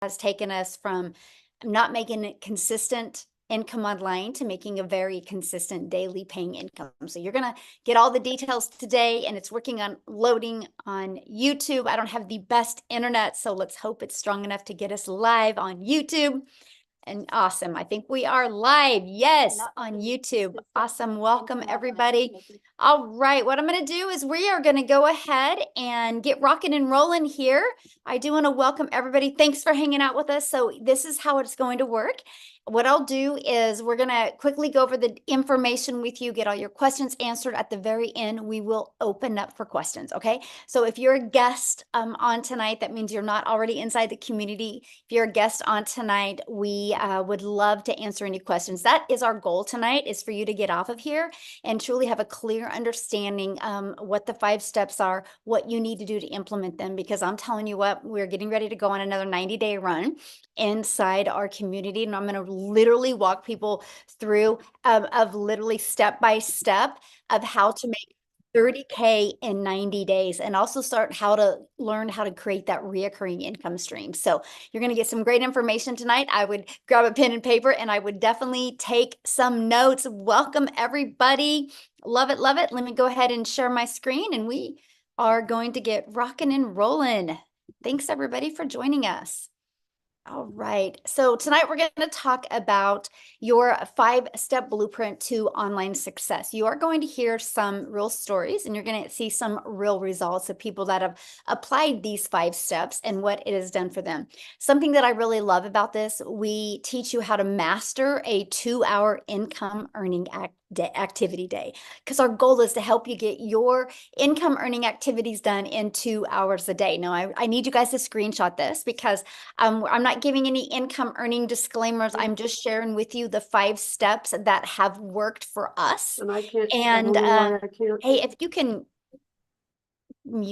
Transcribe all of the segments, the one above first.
has taken us from not making it consistent income online to making a very consistent daily paying income. So you're going to get all the details today, and it's working on loading on YouTube. I don't have the best internet, so let's hope it's strong enough to get us live on YouTube. And awesome. I think we are live. Yes, on YouTube. Awesome. Welcome, everybody. All right. What I'm going to do is we are going to go ahead and get rocking and rolling here. I do want to welcome everybody. Thanks for hanging out with us. So this is how it's going to work. What I'll do is we're going to quickly go over the information with you, get all your questions answered. At the very end, we will open up for questions. Okay. So if you're a guest on tonight, that means you're not already inside the community. If you're a guest on tonight, we would love to answer any questions. That is our goal tonight, is for you to get off of here and truly have a clear understanding what the 5 steps are, what you need to do to implement them, because I'm telling you what, we're getting ready to go on another 90-day run inside our community, and I'm going to literally walk people through of literally step by step of how to make 30K in 90 days, and also start how to learn how to create that reoccurring income stream. So you're going to get some great information tonight. I would grab a pen and paper, and I would definitely take some notes. Welcome, everybody. Love it, love it. Let me go ahead and share my screen, and we are going to get rocking and rolling. Thanks, everybody, for joining us. All right. So tonight we're going to talk about your 5-step blueprint to online success. You are going to hear some real stories, and you're going to see some real results of people that have applied these 5 steps and what it has done for them. Something that I really love about this, we teach you how to master a 2-hour income earning activity day, because our goal is to help you get your income earning activities done in 2 hours a day. Now, I need you guys to screenshot this, because I'm not giving any income earning disclaimers. I'm just sharing with you the 5 steps that have worked for us. And I can't. And I can't. hey, if you can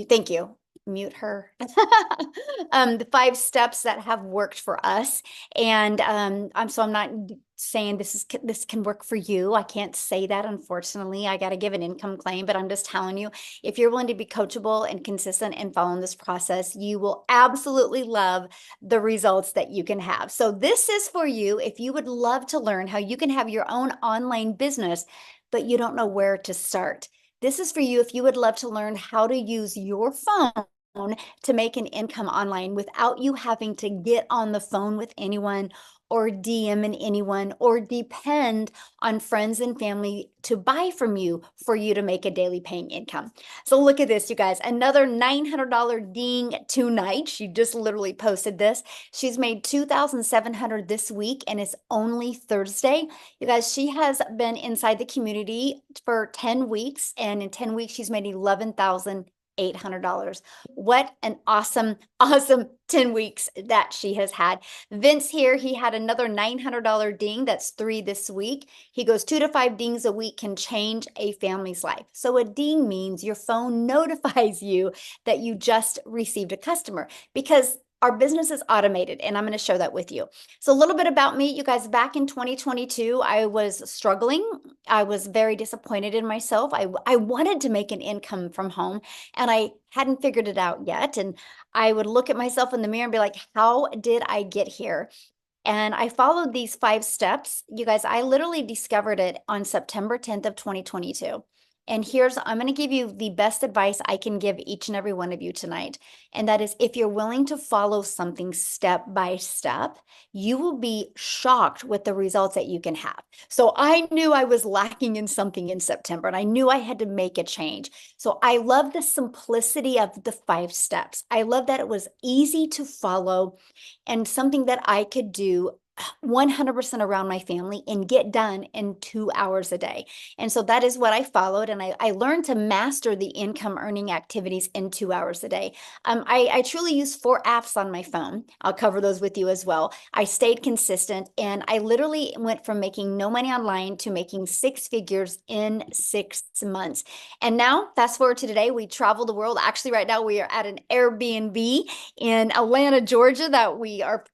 thank you. Mute her. The 5 steps that have worked for us. And I'm not saying this can work for you. I can't say that, unfortunately. I got to give an income claim, but I'm just telling you, if you're willing to be coachable and consistent and following this process, you will absolutely love the results that you can have. So this is for you if you would love to learn how you can have your own online business, but you don't know where to start. This is for you if you would love to learn how to use your phone to make an income online without you having to get on the phone with anyone or DMing anyone or depend on friends and family to buy from you for you to make a daily paying income. So look at this, you guys, another $900 ding tonight. She just literally posted this. She's made $2,700 this week, and it's only Thursday. You guys, she has been inside the community for 10 weeks, and in 10 weeks, she's made $11,800. What an awesome, awesome 10 weeks that she has had. Vince here, he had another $900 ding. That's 3 this week. He goes 2 to 5 dings a week can change a family's life. So a ding means your phone notifies you that you just received a customer, because our business is automated, and I'm going to show that with you. So a little bit about me, you guys. Back in 2022, I was struggling. I was very disappointed in myself. I wanted to make an income from home, and I hadn't figured it out yet. And I would look at myself in the mirror and be like, how did I get here? And I followed these 5 steps. You guys, I literally discovered it on September 10th of 2022. And I'm going to give you the best advice I can give each and every one of you tonight. And that is, if you're willing to follow something step by step, you will be shocked with the results that you can have. So I knew I was lacking in something in September, and I knew I had to make a change. So I love the simplicity of the 5 steps. I love that it was easy to follow and something that I could do 100% around my family and get done in 2 hours a day. And so that is what I followed. And I learned to master the income earning activities in 2 hours a day. I truly use 4 apps on my phone. I'll cover those with you as well. I stayed consistent, and I literally went from making no money online to making 6 figures in 6 months. And now, fast forward to today, we travel the world. Actually, right now we are at an Airbnb in Atlanta, Georgia, that our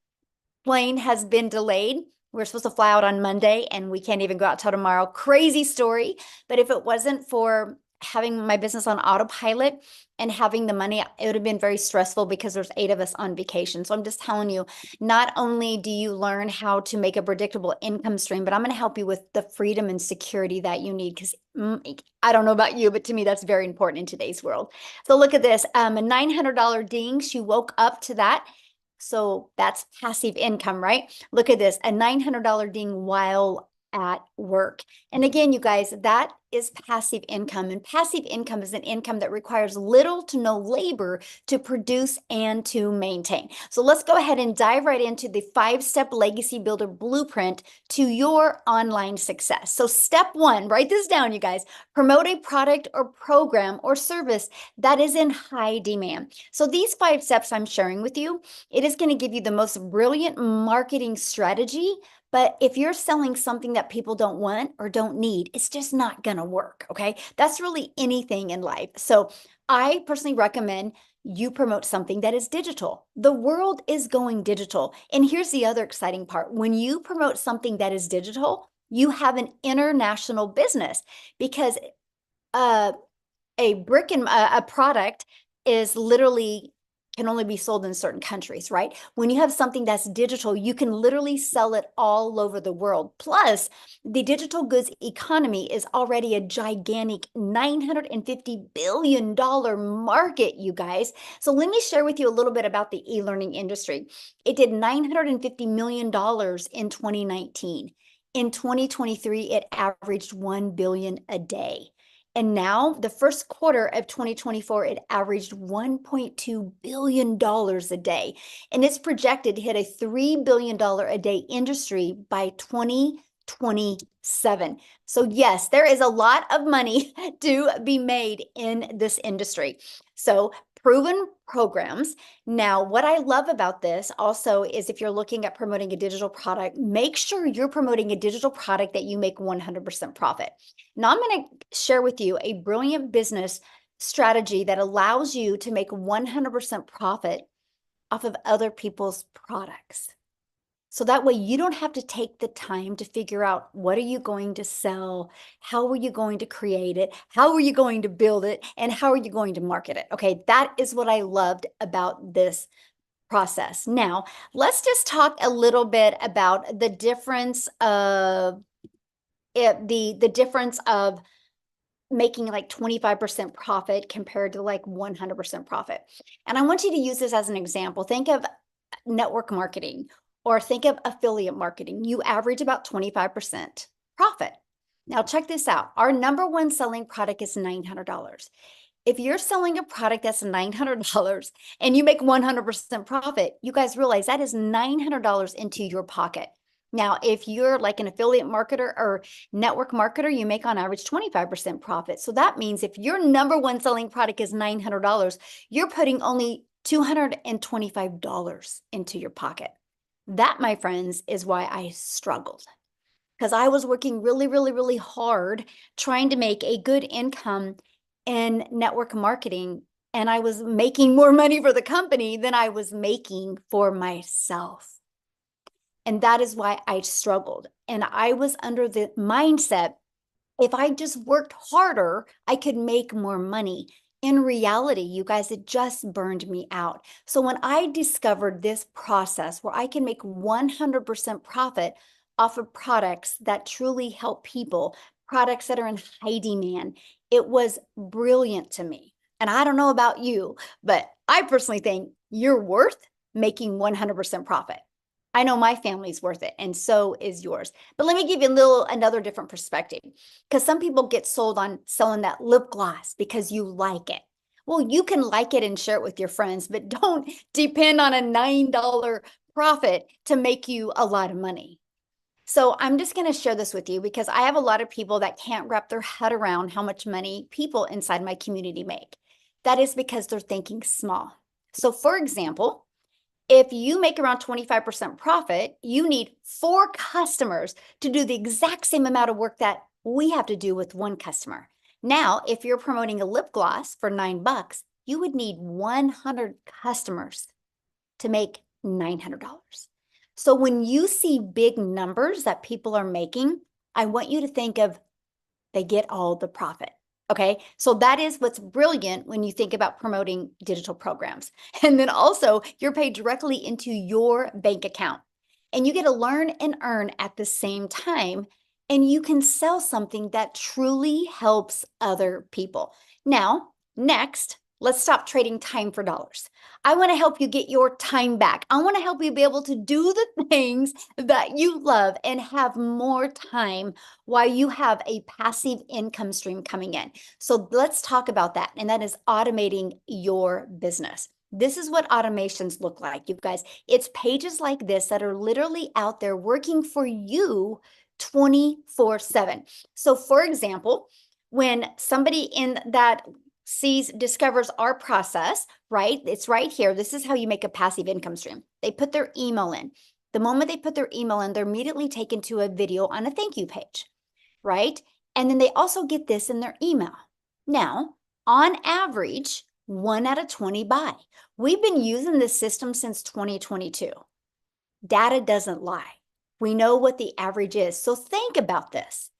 plane has been delayed. We're supposed to fly out on Monday, and we can't even go out till tomorrow. Crazy story. But if it wasn't for having my business on autopilot and having the money, it would have been very stressful because there's 8 of us on vacation. So I'm just telling you, not only do you learn how to make a predictable income stream, but I'm going to help you with the freedom and security that you need. Because I don't know about you, but to me, that's very important in today's world. So look at this, a $900 ding. She woke up to that. So that's passive income, right? Look at this, a $900 ding while at work. And again, you guys, that is passive income. And passive income is an income that requires little to no labor to produce and to maintain. So let's go ahead and dive right into the 5-step legacy builder blueprint to your online success. So step 1, write this down, you guys, promote a product or program or service that is in high demand. So these 5 steps I'm sharing with you, it is going to give you the most brilliant marketing strategy. But if you're selling something that people don't want or don't need, it's just not going to work. Okay. That's really anything in life. So I personally recommend you promote something that is digital. The world is going digital. And here's the other exciting part. When you promote something that is digital, you have an international business because a brick and a product is literally can only be sold in certain countries, right? When you have something that's digital, you can literally sell it all over the world. Plus, the digital goods economy is already a gigantic $950 billion market, you guys. So let me share with you a little bit about the e-learning industry. It did $950 million in 2019. In 2023, it averaged $1 billion a day. And now, the first quarter of 2024, it averaged $1.2 billion a day. And it's projected to hit a $3 billion a day industry by 2027. So yes, there is a lot of money to be made in this industry. So proven programs. Now, what I love about this also is if you're looking at promoting a digital product, make sure you're promoting a digital product that you make 100% profit. Now, I'm going to share with you a brilliant business strategy that allows you to make 100% profit off of other people's products. So that way you don't have to take the time to figure out what are you going to sell, how are you going to create it, how are you going to build it, and how are you going to market it. Okay, that is what I loved about this process. Now, let's just talk a little bit about the difference of the difference of making like 25% profit compared to like 100% profit. And I want you to use this as an example. Think of network marketing or think of affiliate marketing. You average about 25% profit. Now check this out. Our number one selling product is $900. If you're selling a product that's $900 and you make 100% profit, you guys realize that is $900 into your pocket. Now, if you're like an affiliate marketer or network marketer, you make on average 25% profit. So that means if your number one selling product is $900, you're putting only $225 into your pocket. That, my friends, is why I struggled. Because I was working really, really, really hard trying to make a good income in network marketing. And I was making more money for the company than I was making for myself. And that is why I struggled. And I was under the mindset, if I just worked harder, I could make more money. In reality, you guys, it just burned me out. So when I discovered this process where I can make 100% profit off of products that truly help people, products that are in high demand, it was brilliant to me. And I don't know about you, but I personally think you're worth making 100% profit. I know my family's worth it, and so is yours. But let me give you another different perspective, because some people get sold on selling that lip gloss because you like it. Well, you can like it and share it with your friends, but don't depend on a $9 profit to make you a lot of money. So I'm just going to share this with you because I have a lot of people that can't wrap their head around how much money people inside my community make. That is because they're thinking small. So for example, if you make around 25% profit, you need 4 customers to do the exact same amount of work that we have to do with 1 customer. Now, if you're promoting a lip gloss for $9, you would need 100 customers to make $900. So when you see big numbers that people are making, I want you to think of they get all the profit. Okay, so that is what's brilliant when you think about promoting digital programs. And then also, you're paid directly into your bank account, and you get to learn and earn at the same time. And you can sell something that truly helps other people. Now, next, let's stop trading time for dollars. I want to help you get your time back. I want to help you be able to do the things that you love and have more time while you have a passive income stream coming in. So let's talk about that. And that is automating your business. This is what automations look like, you guys. It's pages like this that are literally out there working for you 24/7. So for example, when somebody in that discovers our process, right? It's right here. This is how you make a passive income stream. They put their email in. The moment they put their email in, they're immediately taken to a video on a thank you page, right? And then they also get this in their email. Now, on average, 1 out of 20 buy. We've been using this system since 2022. Data doesn't lie. We know what the average is. So think about this.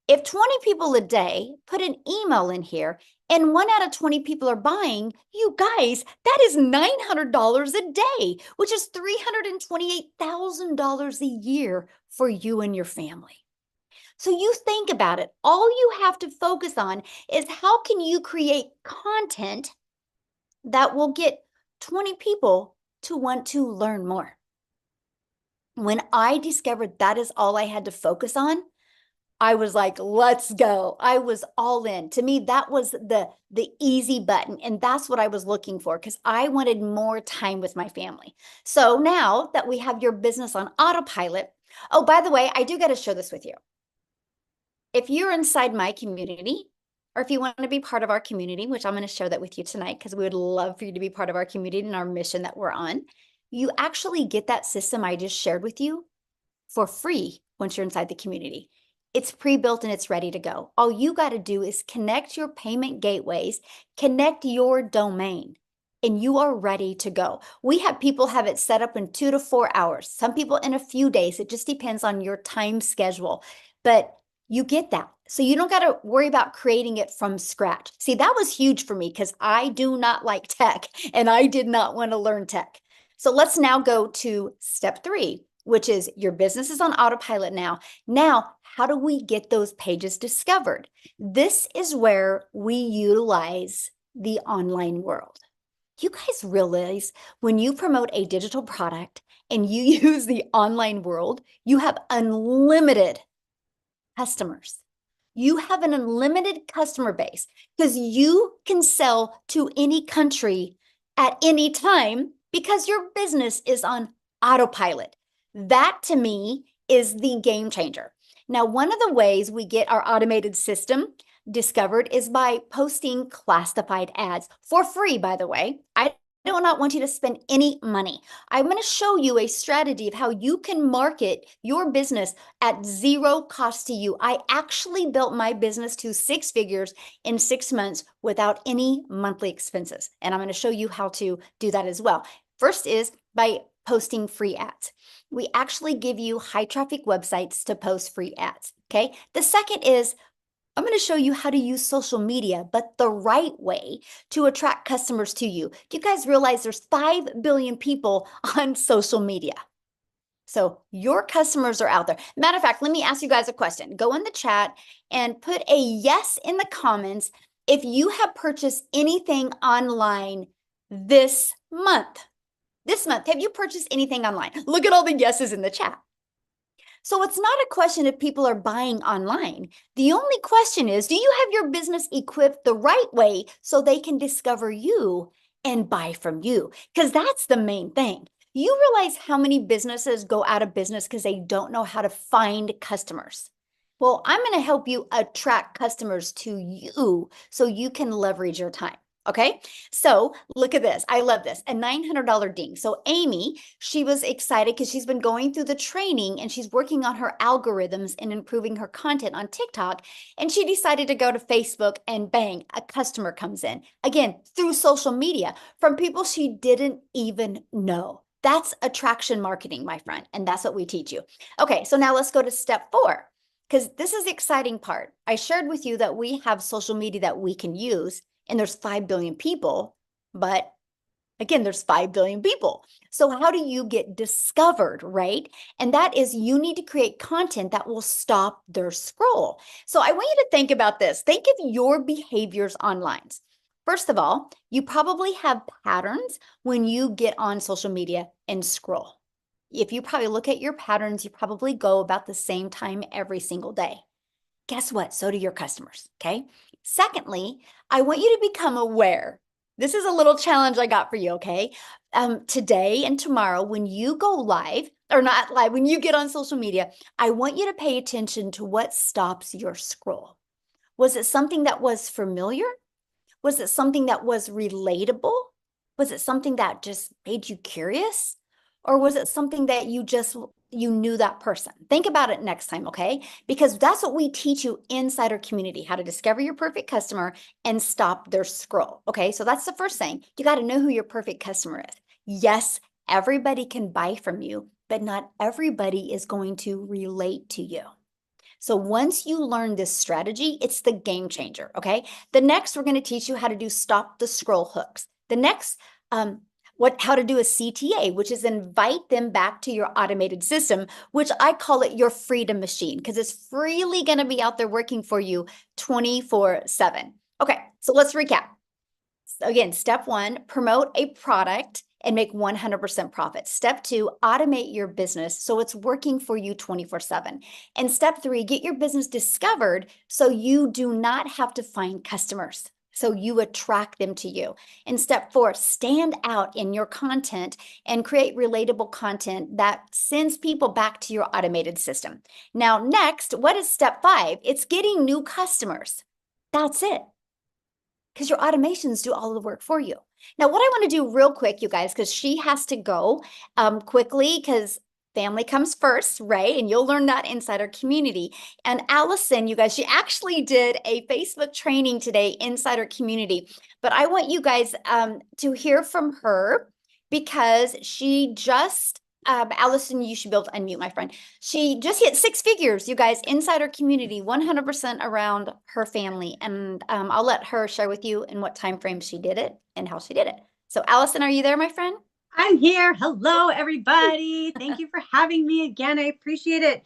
If 20 people a day put an email in here and 1 out of 20 people are buying, you guys, that is $900 a day, which is $328,000 a year for you and your family. So you think about it. All you have to focus on is how can you create content that will get 20 people to want to learn more. When I discovered that is all I had to focus on, I was like, let's go. I was all in. To me, that was the easy button. And that's what I was looking for because I wanted more time with my family. So now that we have your business on autopilot, oh, by the way, I do got to share this with you. If you're inside my community, or if you want to be part of our community, which I'm going to share that with you tonight because we would love for you to be part of our community and our mission that we're on, you actually get that system I just shared with you for free once you're inside the community. It's pre-built and it's ready to go. All you got to do is connect your payment gateways, connect your domain, and you are ready to go. We have people have it set up in 2 to 4 hours. Some people in a few days. It just depends on your time schedule. But you get that. So you don't got to worry about creating it from scratch. See, that was huge for me because I do not like tech and I did not want to learn tech. So let's now go to step 3, which is your business is on autopilot now. Now, how do we get those pages discovered? This is where we utilize the online world. You guys realize when you promote a digital product and you use the online world, you have unlimited customers. You have an unlimited customer base because you can sell to any country at any time because your business is on autopilot. That to me is the game changer. Now, one of the ways we get our automated system discovered is by posting classified ads for free, by the way. I do not want you to spend any money. I'm going to show you a strategy of how you can market your business at zero cost to you. I actually built my business to 6 figures in 6 months without any monthly expenses. And I'm going to show you how to do that as well. First is by posting free ads. We actually give you high traffic websites to post free ads. Okay. The second is I'm going to show you how to use social media, but the right way to attract customers to you. Do you guys realize there's 5 billion people on social media? So your customers are out there. Matter of fact, let me ask you guys a question. Go in the chat and put a yes in the comments if you have purchased anything online this month. This month, have you purchased anything online? Look at all the yeses in the chat. So it's not a question if people are buying online. The only question is, do you have your business equipped the right way so they can discover you and buy from you? Because that's the main thing. You realize how many businesses go out of business because they don't know how to find customers. Well, I'm going to help you attract customers to you so you can leverage your time. Okay, so look at this. I love this. A $900 ding. So Amy, she was excited because she's been going through the training and she's working on her algorithms and improving her content on TikTok. And she decided to go to Facebook and bang, a customer comes in. Again, through social media from people she didn't even know. That's attraction marketing, my friend. And that's what we teach you. Okay, so now let's go to step 4. Because this is the exciting part. I shared with you that we have social media that we can use, and there's 5 billion people, but again, there's 5 billion people. So how do you get discovered, right? And that is you need to create content that will stop their scroll. So I want you to think about this. Think of your behaviors online. First of all, you probably have patterns when you get on social media and scroll. If you probably look at your patterns, you probably go about the same time every single day. Guess what? So do your customers. Okay. Secondly, I want you to become aware. This is a little challenge I got for you. Okay. Today and tomorrow, when you go live or not live, when you get on social media, I want you to pay attention to what stops your scroll. Was it something that was familiar? Was it something that was relatable? Was it something that just made you curious? Or was it something that you knew that person? Think about it next time, okay? Because that's what we teach you inside our community, how to discover your perfect customer and stop their scroll. Okay, so that's the first thing. You got to know who your perfect customer is. Yes, everybody can buy from you, but not everybody is going to relate to you. So once you learn this strategy, it's the game changer, okay? The next, we're gonna teach you how to do stop the scroll hooks. The next, how to do a CTA, which is invite them back to your automated system, which I call it your freedom machine, because it's freely gonna be out there working for you 24/7. Okay, so let's recap. Again, step one, promote a product and make 100% profit. Step two, automate your business so it's working for you 24/7. And step three, get your business discovered so you do not have to find customers. So you attract them to you. And step four, stand out in your content and create relatable content that sends people back to your automated system. Now, next, what is step five? It's getting new customers. That's it, because your automations do all the work for you. Now, what I want to do real quick, you guys, because she has to go quickly because family comes first, right? And you'll learn that inside our community. And Allison, you guys, she actually did a Facebook training today inside our community. But I want you guys to hear from her because she just Allison, you should be able to unmute, my friend. She just hit 6 figures, you guys, inside our community, 100% around her family. And I'll let her share with you in what time frame she did it and how she did it. So Allison, are you there, my friend? I'm here. Hello, everybody. Thank you for having me again. I appreciate it.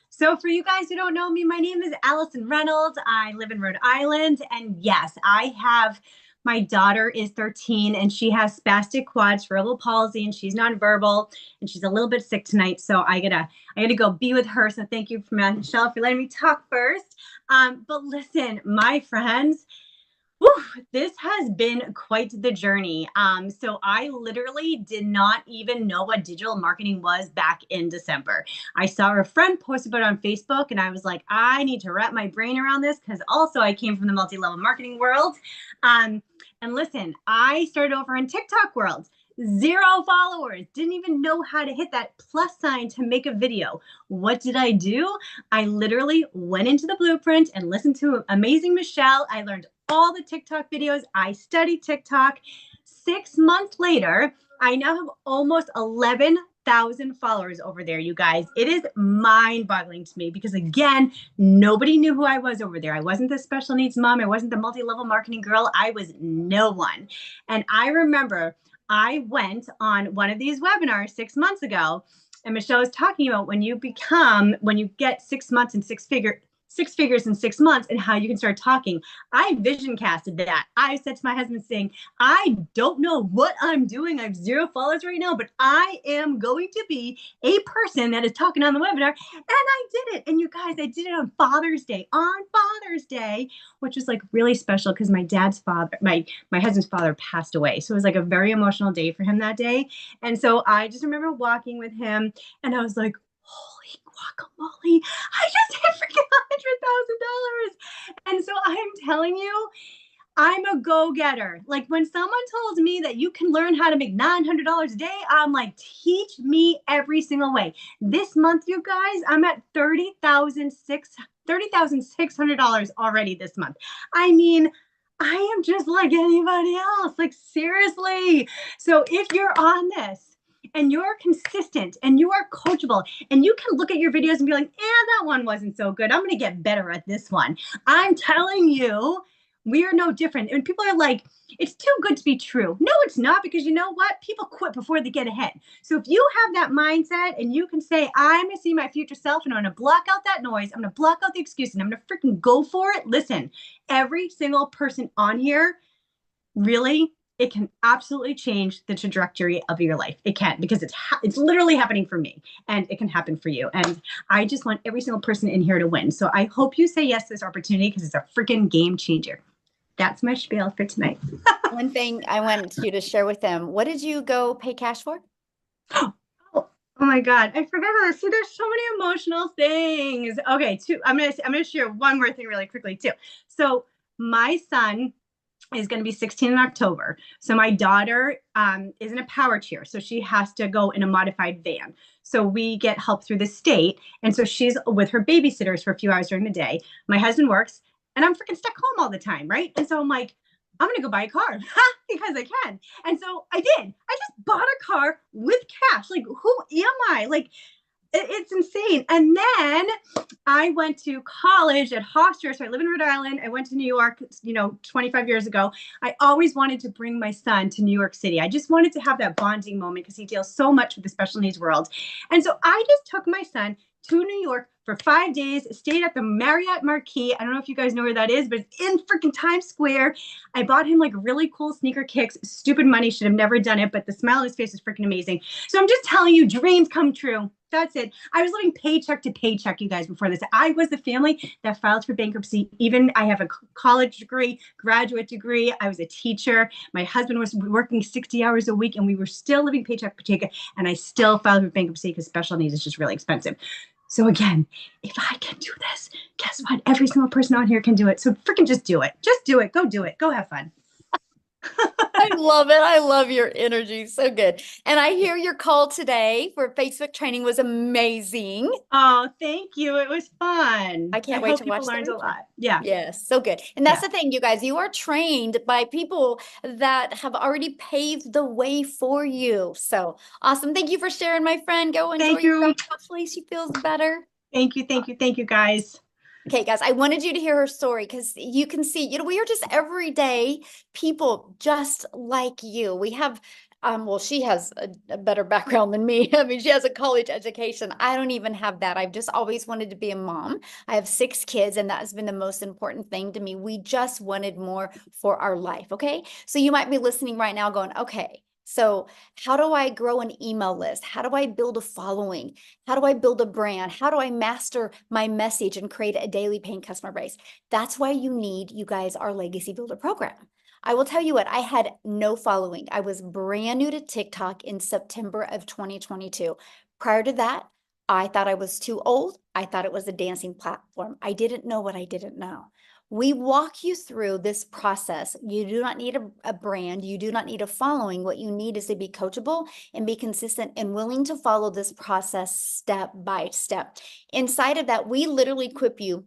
So for you guys who don't know me, my name is Allison Reynolds. I live in Rhode Island. And yes, my daughter is 13 and she has spastic quad cerebral palsy and she's nonverbal and she's a little bit sick tonight. So I gotta go be with her. So thank you, Michelle, for letting me talk first. But listen, my friends, whew, this has been quite the journey. So I literally did not even know what digital marketing was back in December. I saw a friend post about it on Facebook and I was like, I need to wrap my brain around this because also I came from the multi-level marketing world. And listen, I started over in TikTok world. 0 followers, didn't even know how to hit that plus sign to make a video. What did I do? I literally went into the blueprint and listened to amazing Michelle. I learned all the TikTok videos. I studied TikTok. 6 months later, I now have almost 11,000 followers over there, you guys. It is mind-boggling to me because, again, nobody knew who I was over there. I wasn't the special needs mom. I wasn't the multi-level marketing girl. I was no one. And I remember I went on one of these webinars 6 months ago, and Michelle was talking about when you get 6 months and six figures in 6 months and how you can start talking. I vision casted that. I said to my husband saying, I don't know what I'm doing. I have 0 followers right now, but I am going to be a person that is talking on the webinar. And I did it. And you guys, I did it on Father's Day, which was like really special because my husband's father passed away. So it was like a very emotional day for him that day. And so I just remember walking with him and I was like, holy guacamole, I just hit freaking $100,000. And so I'm telling you, I'm a go-getter. Like when someone told me that you can learn how to make $900 a day, I'm like, teach me every single way. This month, you guys, I'm at $30,600 already this month. I mean, I am just like anybody else. Like seriously. So if you're on this and you're consistent and you are coachable and you can look at your videos and be like, that one wasn't so good. I'm going to get better at this one. I'm telling you, we are no different. And people are like, it's too good to be true. No, it's not, because you know what? People quit before they get ahead. So if you have that mindset and you can say, I'm going to see my future self and I'm going to block out that noise, I'm going to block out the excuses, and I'm going to freaking go for it. Listen, every single person on here, really, it can absolutely change the trajectory of your life. It can, because it's literally happening for me, and it can happen for you. And I just want every single person in here to win. So I hope you say yes to this opportunity, because it's a freaking game changer. That's my spiel for tonight. One thing I want you to share with them, what did you go pay cash for? Oh my God, I forgot about this. See, there's so many emotional things. Okay, I'm gonna share one more thing really quickly too. So my son is going to be 16 in October. So my daughter is in a power chair. So she has to go in a modified van. So we get help through the state. And so she's with her babysitters for a few hours during the day. My husband works and I'm freaking stuck home all the time. Right. And so I'm like, I'm going to go buy a car because I can. And so I did. I just bought a car with cash. Like, who am I? Like, it's insane. And then I went to college at Hofstra. So I live in Rhode Island. I went to New York, 25 years ago. I always wanted to bring my son to New York City. I just wanted to have that bonding moment because he deals so much with the special needs world. And so I just took my son to New York for 5 days, stayed at the Marriott Marquis. I don't know if you guys know where that is, but it's in freaking Times Square. I bought him like really cool sneaker kicks. Stupid money, should have never done it, but the smile on his face is freaking amazing. So I'm just telling you, dreams come true. That's it. I was living paycheck to paycheck, you guys, before this. I was the family that filed for bankruptcy. Even I have a college degree, graduate degree. I was a teacher. My husband was working 60 hours a week, and we were still living paycheck to paycheck. And I still filed for bankruptcy because special needs is just really expensive. So again, if I can do this, guess what? Every single person on here can do it. So freaking just do it. Just do it. Go do it. Go have fun. I love it. I love your energy. So good. And I hear your call today for Facebook training was amazing. Oh, thank you. It was fun. I I can't wait hope to people watch the learned a replay. lot. Yeah. Yes, so good. And that's Yeah. the thing, you guys, you are trained by people that have already paved the way for you. So awesome. Thank you for sharing, my friend. Go enjoy Thank your you. girl. Hopefully she feels better. Thank you. Thank you. Thank you, guys. Okay, guys, I wanted you to hear her story because you can see, we are just everyday people just like you. We have, well, she has a better background than me. I mean, she has a college education. I don't even have that. I've just always wanted to be a mom. I have 6 kids, and that has been the most important thing to me. We just wanted more for our life. Okay. So you might be listening right now going, okay, so how do I grow an email list? How do I build a following? How do I build a brand? How do I master my message and create a daily paying customer base? That's why you guys, our Legacy Builder program. I will tell you what, I had no following. I was brand new to TikTok in September of 2022. Prior to that, I thought I was too old. I thought it was a dancing platform. I didn't know what I didn't know. We walk you through this process. You do not need a brand. You do not need a following. What you need is to be coachable and be consistent and willing to follow this process step by step. Inside of that, we literally equip you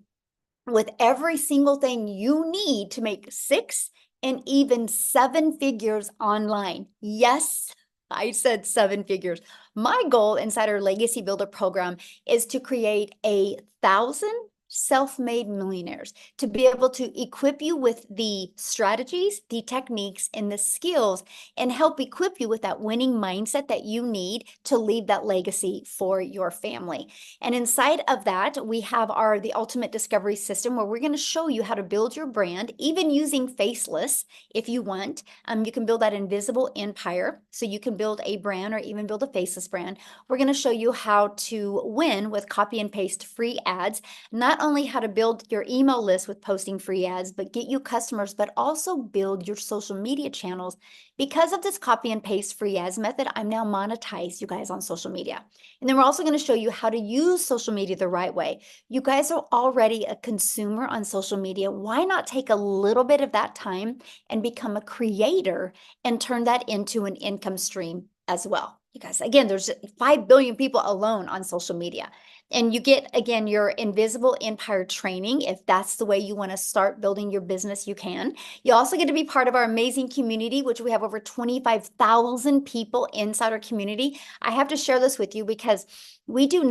with every single thing you need to make 6 and even 7 figures online. Yes, I said 7 figures. My goal inside our Legacy Builder program is to create 1,000 self-made millionaires, to be able to equip you with the strategies, the techniques, and the skills, and help equip you with that winning mindset that you need to leave that legacy for your family. And inside of that, we have the ultimate discovery system, where we're going to show you how to build your brand, even using faceless if you want. You can build that invisible empire, so you can build a brand or even build a faceless brand. We're going to show you how to win with copy and paste free ads, not only how to build your email list with posting free ads, but get you customers, but also build your social media channels. Because of this copy and paste free ads method, I'm now monetized, you guys, on social media. And then we're also going to show you how to use social media the right way. You guys are already a consumer on social media. Why not take a little bit of that time and become a creator and turn that into an income stream as well? You guys, again, there's 5 billion people alone on social media. And you get, again, your invisible empire training. If that's the way you want to start building your business, you can. You also get to be part of our amazing community, which we have over 25,000 people inside our community. I have to share this with you because we do go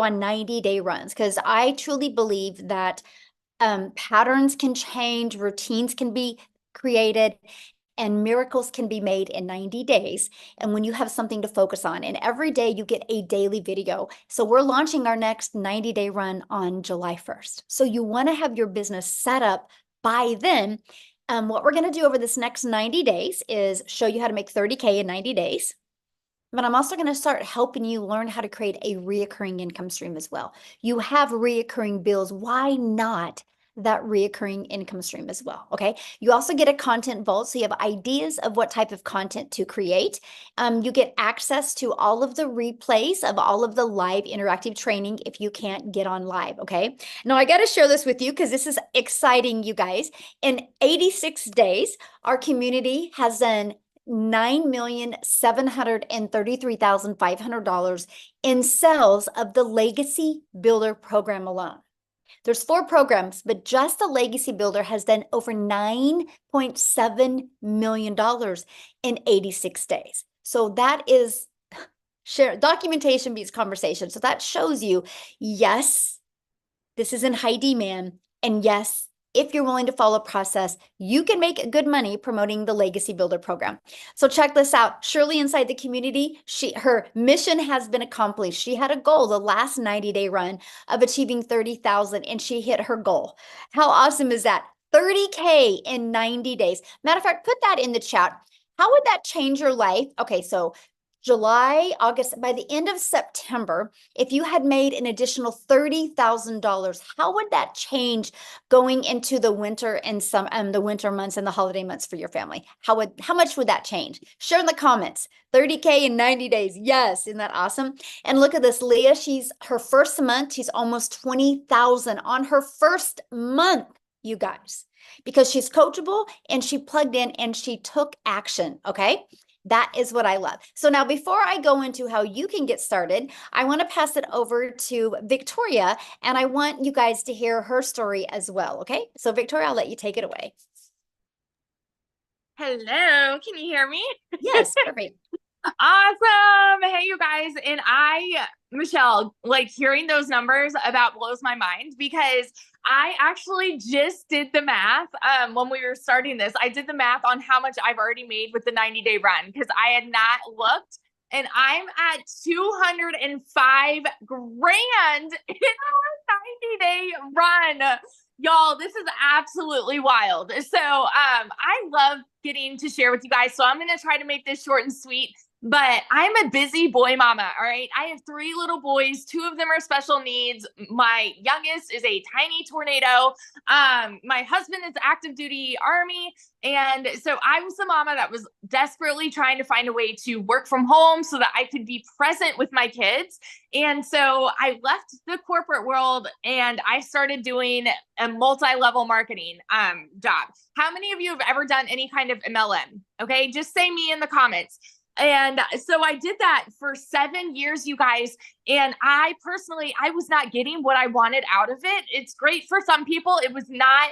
on 90-day runs, because I truly believe that patterns can change, routines can be created, and miracles can be made in 90 days. And when you have something to focus on, and every day you get a daily video. So we're launching our next 90-day run on July 1st. So you want to have your business set up by then. What we're going to do over this next 90 days is show you how to make 30K in 90 days. But I'm also going to start helping you learn how to create a reoccurring income stream as well. You have reoccurring bills. Why not that reoccurring income stream as well? Okay. You also get a content vault. So you have ideas of what type of content to create. You get access to all of the replays of all of the live interactive training if you can't get on live. Okay. Now I got to share this with you because this is exciting, you guys. In 86 days, our community has done $9,733,500 in sales of the Legacy Builder program alone. There's 4 programs, but just the Legacy Builder has done over $9.7 million in 86 days. So that is documentation beats conversation. So that shows you, yes, this is in high demand. And yes, if you're willing to follow process, you can make good money promoting the Legacy Builder program. So check this out. Shirley inside the community, her mission has been accomplished. She had a goal the last 90-day run of achieving 30,000, and she hit her goal. How awesome is that? 30K in 90 days. Matter of fact, put that in the chat. How would that change your life? Okay, so July, August, by the end of September, if you had made an additional $30,000, how would that change going into the winter and the winter months and the holiday months for your family? How much would that change? Share in the comments. 30K in 90 days. Yes, isn't that awesome? And look at this, Leah. She's her first month. She's almost 20,000 on her first month, you guys, because she's coachable and she plugged in and she took action. Okay. That is what I love. So now before I go into how you can get started, I want to pass it over to Victoria, and I want you guys to hear her story as well. Okay. So Victoria, I'll let you take it away. Hello, can you hear me? Yes, perfect. Awesome. Hey, you guys. And Michelle, like hearing those numbers about blows my mind because I actually just did the math. When we were starting this, I did the math on how much I've already made with the 90-day run because I had not looked. And I'm at 205 grand in our 90-day run. Y'all, this is absolutely wild. So I love getting to share with you guys. So I'm going to try to make this short and sweet. But I'm a busy boy mama, all right? I have 3 little boys. 2 of them are special needs. My youngest is a tiny tornado. My husband is active duty Army. And so I was the mama that was desperately trying to find a way to work from home so that I could be present with my kids. And so I left the corporate world and I started doing a multi-level marketing job. How many of you have ever done any kind of MLM? Okay, just say me in the comments. And so I did that for 7 years, you guys. And I was not getting what I wanted out of it. It's great for some people. It was not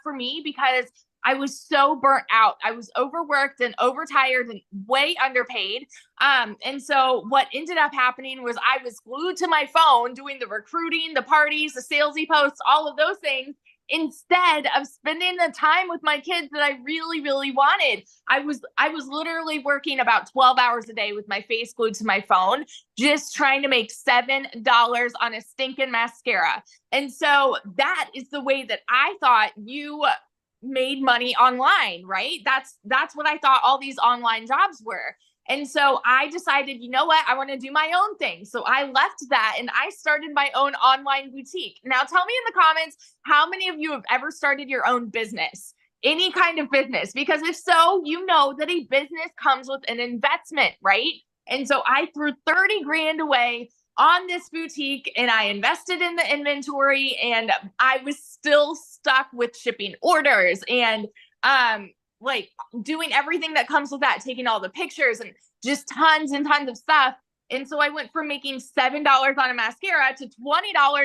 for me because I was so burnt out. I was overworked and overtired and way underpaid. And so what ended up happening was I was glued to my phone doing the recruiting, the parties, the salesy posts, all of those things, instead of spending the time with my kids that I really, really wanted. I was literally working about 12 hours a day with my face glued to my phone, just trying to make $7 on a stinking mascara. And so that is the way that I thought you made money online, right? That's what I thought all these online jobs were. And so I decided, you know what? I want to do my own thing. So I left that and I started my own online boutique. Now tell me in the comments, how many of you have ever started your own business? Any kind of business? Because if so, you know that a business comes with an investment, right? And so I threw 30 grand away on this boutique and I invested in the inventory and I was still stuck with shipping orders and like doing everything that comes with that, taking all the pictures. And just tons and tons of stuff. And so I went from making $7 on a mascara to $20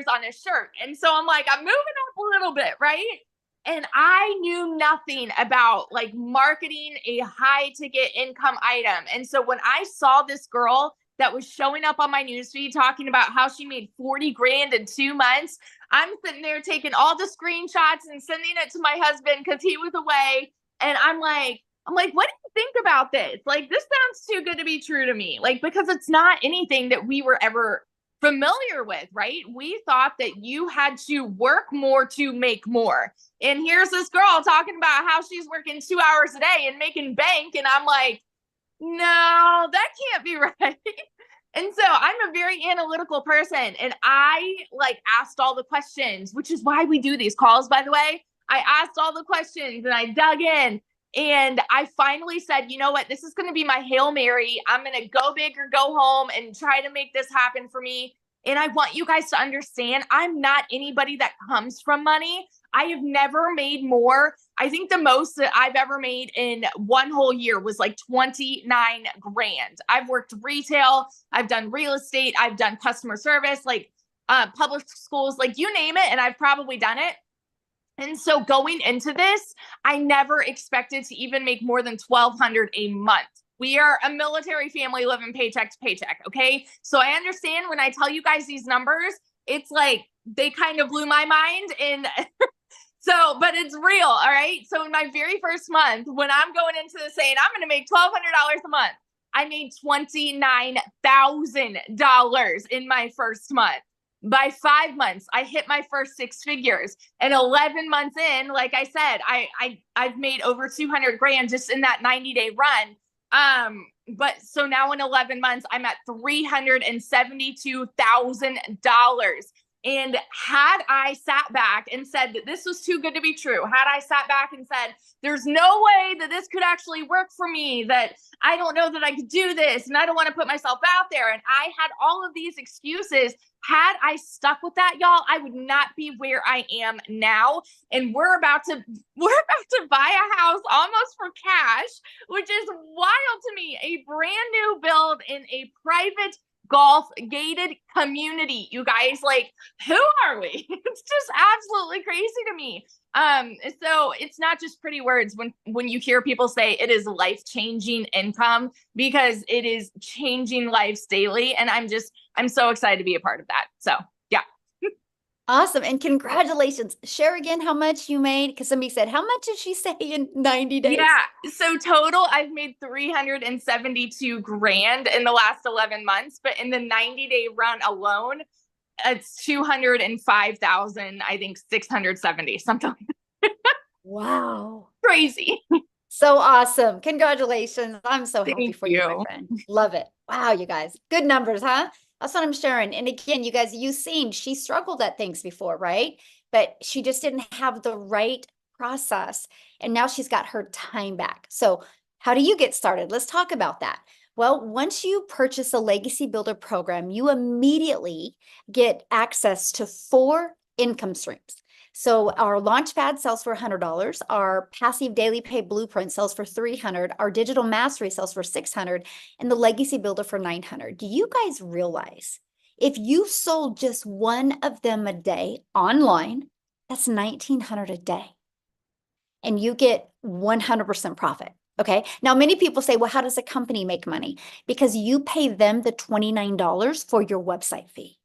on a shirt. And so I'm like, I'm moving up a little bit, right? And I knew nothing about like marketing a high ticket income item. And so when I saw this girl that was showing up on my newsfeed talking about how she made 40 grand in 2 months, I'm sitting there taking all the screenshots and sending it to my husband because he was away. And I'm like, what do you think about this? Like, this sounds too good to be true to me. Like, because it's not anything that we were ever familiar with, right? We thought that you had to work more to make more. And here's this girl talking about how she's working 2 hours a day and making bank. And I'm like, no, that can't be right. And so I'm a very analytical person. And I like asked all the questions, which is why we do these calls, by the way. I asked all the questions and I dug in. And I finally said, you know what? This is going to be my Hail Mary. I'm going to go big or go home and try to make this happen for me. And I want you guys to understand, I'm not anybody that comes from money. I have never made more. I think the most that I've ever made in one whole year was like 29 grand. I've worked retail. I've done real estate. I've done customer service, like public schools, like you name it. And I've probably done it. And so going into this, I never expected to even make more than $1,200 a month. We are a military family living paycheck to paycheck. Okay. So I understand when I tell you guys these numbers, it's like they kind of blew my mind. And so, but it's real. All right. So in my very first month, when I'm going into this saying I'm going to make $1,200 a month, I made $29,000 in my first month. By 5 months, I hit my first 6 figures. And 11 months in, like I said, I've made over 200 grand just in that 90-day run. But so now in 11 months, I'm at $372,000. And had I sat back and said that this was too good to be true, had I sat back and said, there's no way that this could actually work for me, that I don't know that I could do this, and I don't want to put myself out there, and I had all of these excuses, had I stuck with that, y'all, I would not be where I am now. And we're about to buy a house almost for cash, which is wild to me. A brand new build in a private golf gated community, you guys. Like, who are we? It's just absolutely crazy to me. So it's not just pretty words when you hear people say it is life-changing income, because it is changing lives daily. And I'm so excited to be a part of that. So yeah. Awesome. And congratulations. Share again how much you made, because somebody said, how much did she say in 90 days? Yeah. So total, I've made 372 grand in the last 11 months, but in the 90-day run alone, it's 205,000, I think 670, something like that. Wow. Crazy. So awesome. Congratulations. I'm so happy Thank for you, my friend. Love it. Wow, you guys. Good numbers, huh? That's what I'm sharing. And again, you guys, you've seen she struggled at things before, right? But she just didn't have the right process. And now she's got her time back. So how do you get started? Let's talk about that. Well, once you purchase a Legacy Builder program, you immediately get access to 4 income streams. So our Launchpad sells for $100. Our Passive Daily Pay Blueprint sells for $300. Our Digital Mastery sells for $600, and the Legacy Builder for $900. Do you guys realize if you sold just one of them a day online, that's $1,900 a day, and you get 100% profit? Okay. Now, many people say, well, how does a company make money? Because you pay them the $29 for your website fee.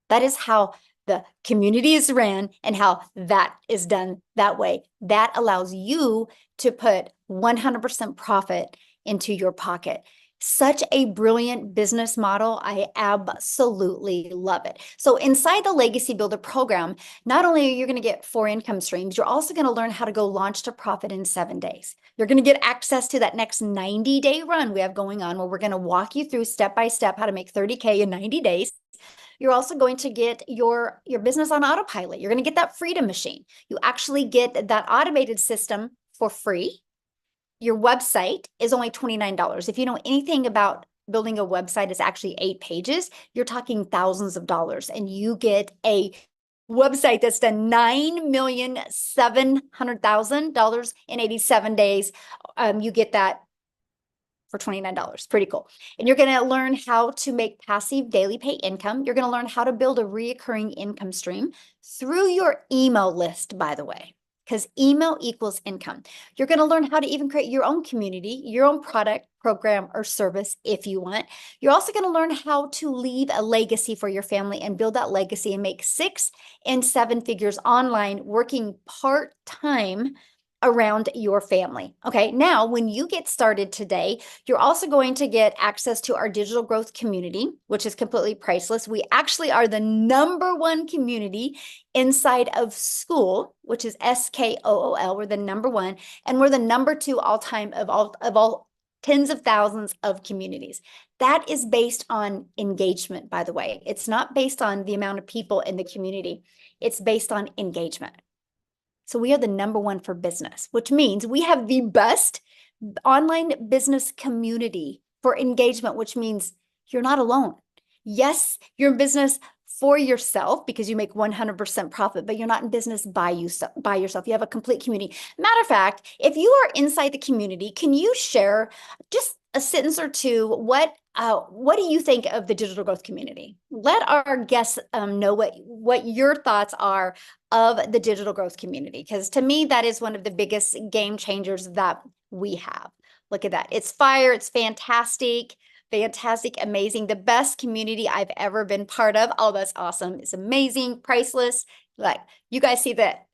That is how the community is ran and how that is done that way. That allows you to put 100% profit into your pocket. Such a brilliant business model. I absolutely love it. So inside the Legacy Builder program, not only are you going to get 4 income streams, you're also going to learn how to go launch to profit in 7 days. You're going to get access to that next 90-day run we have going on, where we're going to walk you through step by step how to make 30K in 90 days. You're also going to get your business on autopilot. You're going to get that Freedom Machine. You actually get that automated system for free. Your website is only $29. If you know anything about building a website, it's actually 8 pages. You're talking thousands of dollars, and you get a website that's done $9,700,000 in 87 days. You get that for $29. Pretty cool. And you're going to learn how to make passive daily pay income. You're going to learn how to build a reoccurring income stream through your email list, by the way, because email equals income. You're going to learn how to even create your own community, your own product, program, or service if you want. You're also going to learn how to leave a legacy for your family and build that legacy and make 6 and 7 figures online working part-time around your family. Okay, now when you get started today, you're also going to get access to our digital growth community, which is completely priceless. We actually are the #1 community inside of school, which is SKOOL. We're the #1, and we're the #2 all-time of all tens of thousands of communities. That is based on engagement, by the way. It's not based on the amount of people in the community. It's based on engagement. So we are the #1 for business, which means we have the best online business community for engagement, which means you're not alone. Yes, you're in business for yourself because you make 100% profit, but you're not in business by yourself. You have a complete community. Matter of fact, if you are inside the community, can you share just a sentence or two? What do you think of the digital growth community? Let our guests know what your thoughts are of the digital growth community, because to me, that is one of the biggest game changers that we have. Look at that. It's fire. It's fantastic. Fantastic, amazing, the best community I've ever been part of. Oh, that's awesome. It's amazing, priceless. Like, you guys see that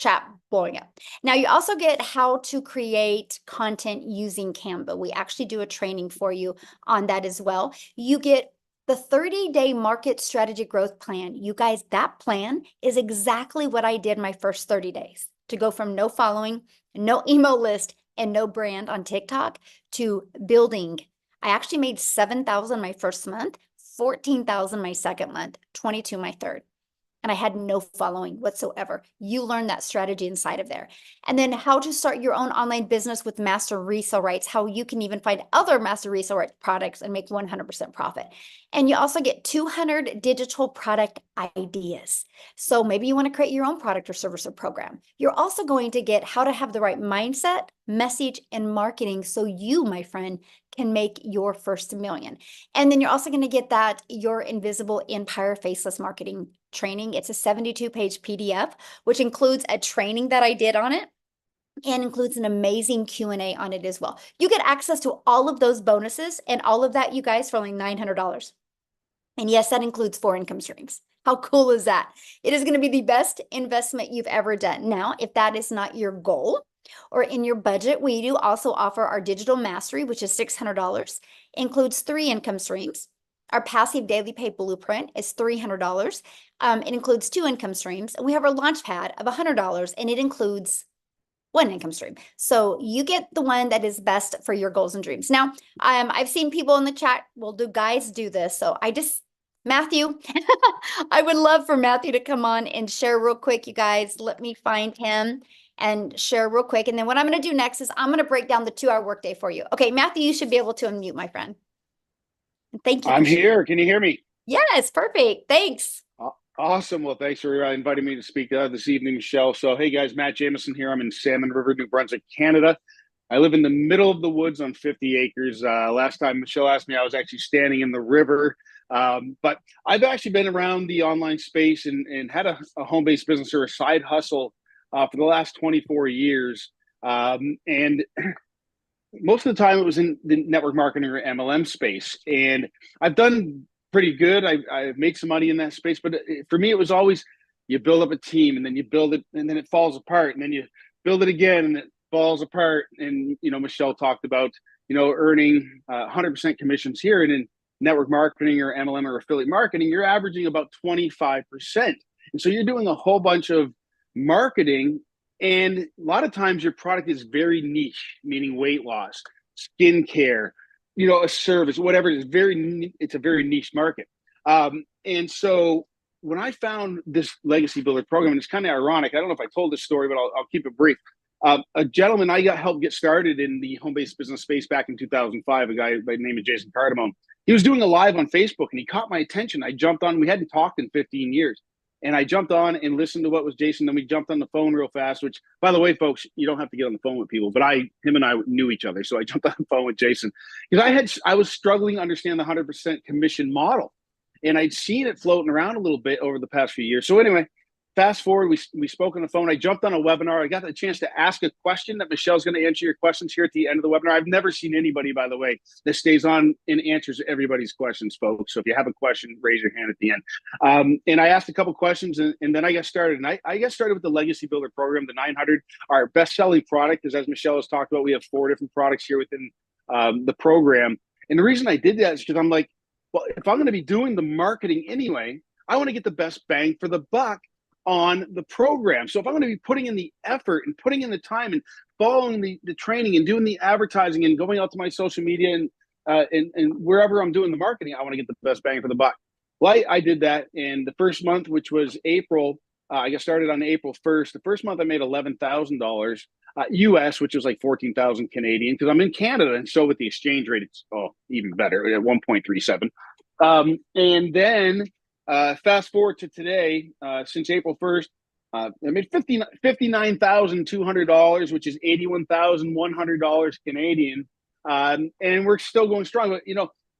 chat blowing up. Now, you also get how to create content using Canva. We actually do a training for you on that as well. You get the 30-day market strategy growth plan. You guys, that plan is exactly what I did my first 30 days to go from no following, no email list, and no brand on TikTok to building. I actually made 7,000 my first month, 14,000 my second month, 22 my third. And I had no following whatsoever. You learn that strategy inside of there. And then how to start your own online business with master resale rights, how you can even find other master resale rights products and make 100% profit. And you also get 200 digital product ideas. So maybe you want to create your own product or service or program. You're also going to get how to have the right mindset, message, and marketing so you, my friend, can make your first million. And then you're also going to get that Your Invisible Empire Faceless Marketing training. It's a 72-page PDF, which includes a training that I did on it and includes an amazing Q&A on it as well. You get access to all of those bonuses and all of that, you guys, for only $900. And yes, that includes 4 income streams. How cool is that? It is going to be the best investment you've ever done. Now, if that is not your goal or in your budget, we do also offer our digital mastery, which is $600, includes 3 income streams. Our passive daily pay blueprint is $300. It includes 2 income streams. And we have our launch pad of $100, and it includes 1 income stream. So you get the one that is best for your goals and dreams. Now, I've seen people in the chat, well, do guys do this? So Matthew, I would love for Matthew to come on and share real quick, you guys. Let me find him and share real quick. And then what I'm going to do next is I'm going to break down the 2-hour workday for you. Okay, Matthew, you should be able to unmute, my friend. Thank you. I'm here. Can you hear me? Yes, perfect. Thanks. Awesome. Well, thanks for inviting me to speak this evening, Michelle. So, hey guys, Matt Jameson here. I'm in Salmon River, New Brunswick, Canada. I live in the middle of the woods on 50 acres. Last time Michelle asked me, I was actually standing in the river. But I've actually been around the online space and had a home-based business or a side hustle for the last 24 years. And most of the time it was in the network marketing or MLM space. And I've done pretty good. I made some money in that space, but for me, it was always, you build up a team and then you build it and then it falls apart and then you build it again and it falls apart. And, Michelle talked about, earning 100% commissions here, and in network marketing or MLM or affiliate marketing, you're averaging about 25%. And so you're doing a whole bunch of marketing, and a lot of times your product is very niche, meaning weight loss, skincare, a service, whatever it is, it's a very niche market. And so when I found this legacy builder program, and it's kind of ironic, I don't know if I told this story, but I'll keep it brief. A gentleman I got helped get started in the home-based business space back in 2005, a guy by the name of Jason Cardamone. He was doing a live on Facebook and he caught my attention. I jumped on, we hadn't talked in 15 years. And I jumped on and listened to what was Jason. Then we jumped on the phone real fast, which, by the way, folks, you don't have to get on the phone with people, but him and I knew each other. So I jumped on the phone with Jason because I was struggling to understand the 100% commission model. And I'd seen it floating around a little bit over the past few years. So anyway, fast forward, we spoke on the phone. I jumped on a webinar. I got the chance to ask a question that Michelle's going to answer your questions here at the end of the webinar. I've never seen anybody, by the way, that stays on and answers everybody's questions, folks. So if you have a question, raise your hand at the end. And I asked a couple questions, and then I got started. And I got started with the Legacy Builder program, the 900. Our best-selling product is, as Michelle has talked about, we have 4 different products here within the program. And the reason I did that is because I'm like, well, if I'm going to be doing the marketing anyway, I want to get the best bang for the buck on the program. So if I'm going to be putting in the effort and putting in the time and following the training and doing the advertising and going out to my social media and wherever I'm doing the marketing, I want to get the best bang for the buck. Well, I did that. And the first month, which was April, I got started on April 1st. The first month I made $11,000 US, which was like 14,000 Canadian, because I'm in Canada. And so with the exchange rate, it's even better at 1.37. And then fast forward to today, since April 1st, I made $59,200, which is $81,100 Canadian. And we're still going strong. But,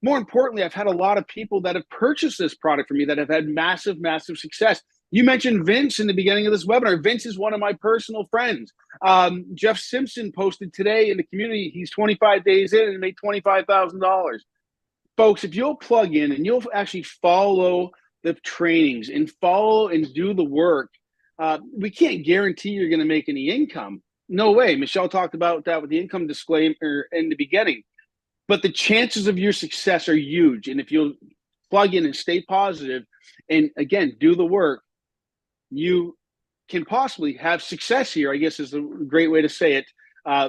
more importantly, I've had a lot of people that have purchased this product from me that have had massive, massive success. You mentioned Vince in the beginning of this webinar. Vince is one of my personal friends. Jeff Simpson posted today in the community, he's 25 days in and made $25,000. Folks, if you'll plug in and you'll actually follow the trainings and follow and do the work, we can't guarantee you're going to make any income. No way. Michelle talked about that with the income disclaimer in the beginning. But the chances of your success are huge. And if you'll plug in and stay positive and, again, do the work, you can possibly have success here, I guess is a great way to say it.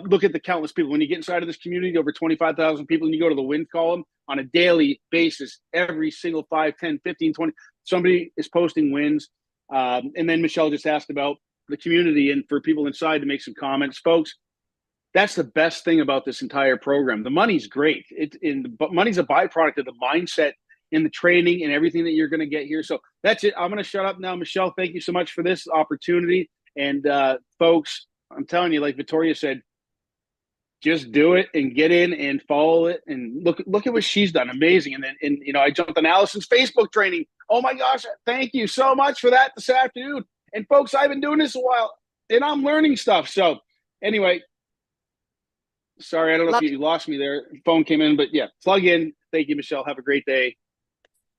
Look at the countless people. When you get inside of this community, over 25,000 people, and you go to the win column on a daily basis, every single 5, 10, 15, 20, somebody is posting wins. And then Michelle just asked about the community and for people inside to make some comments. Folks, that's the best thing about this entire program. The money's great. But money's a byproduct of the mindset and the training and everything that you're going to get here. So that's it. I'm going to shut up now. Michelle, thank you so much for this opportunity. And folks, I'm telling you, like Victoria said, just do it and get in and follow it and look at what she's done. Amazing. And then I jumped on Allison's Facebook training. Oh my gosh, thank you so much for that this afternoon. And folks, I've been doing this a while and I'm learning stuff. So anyway, sorry, I don't know if you lost me there. Phone came in, but yeah, plug in. Thank you, Michelle. Have a great day.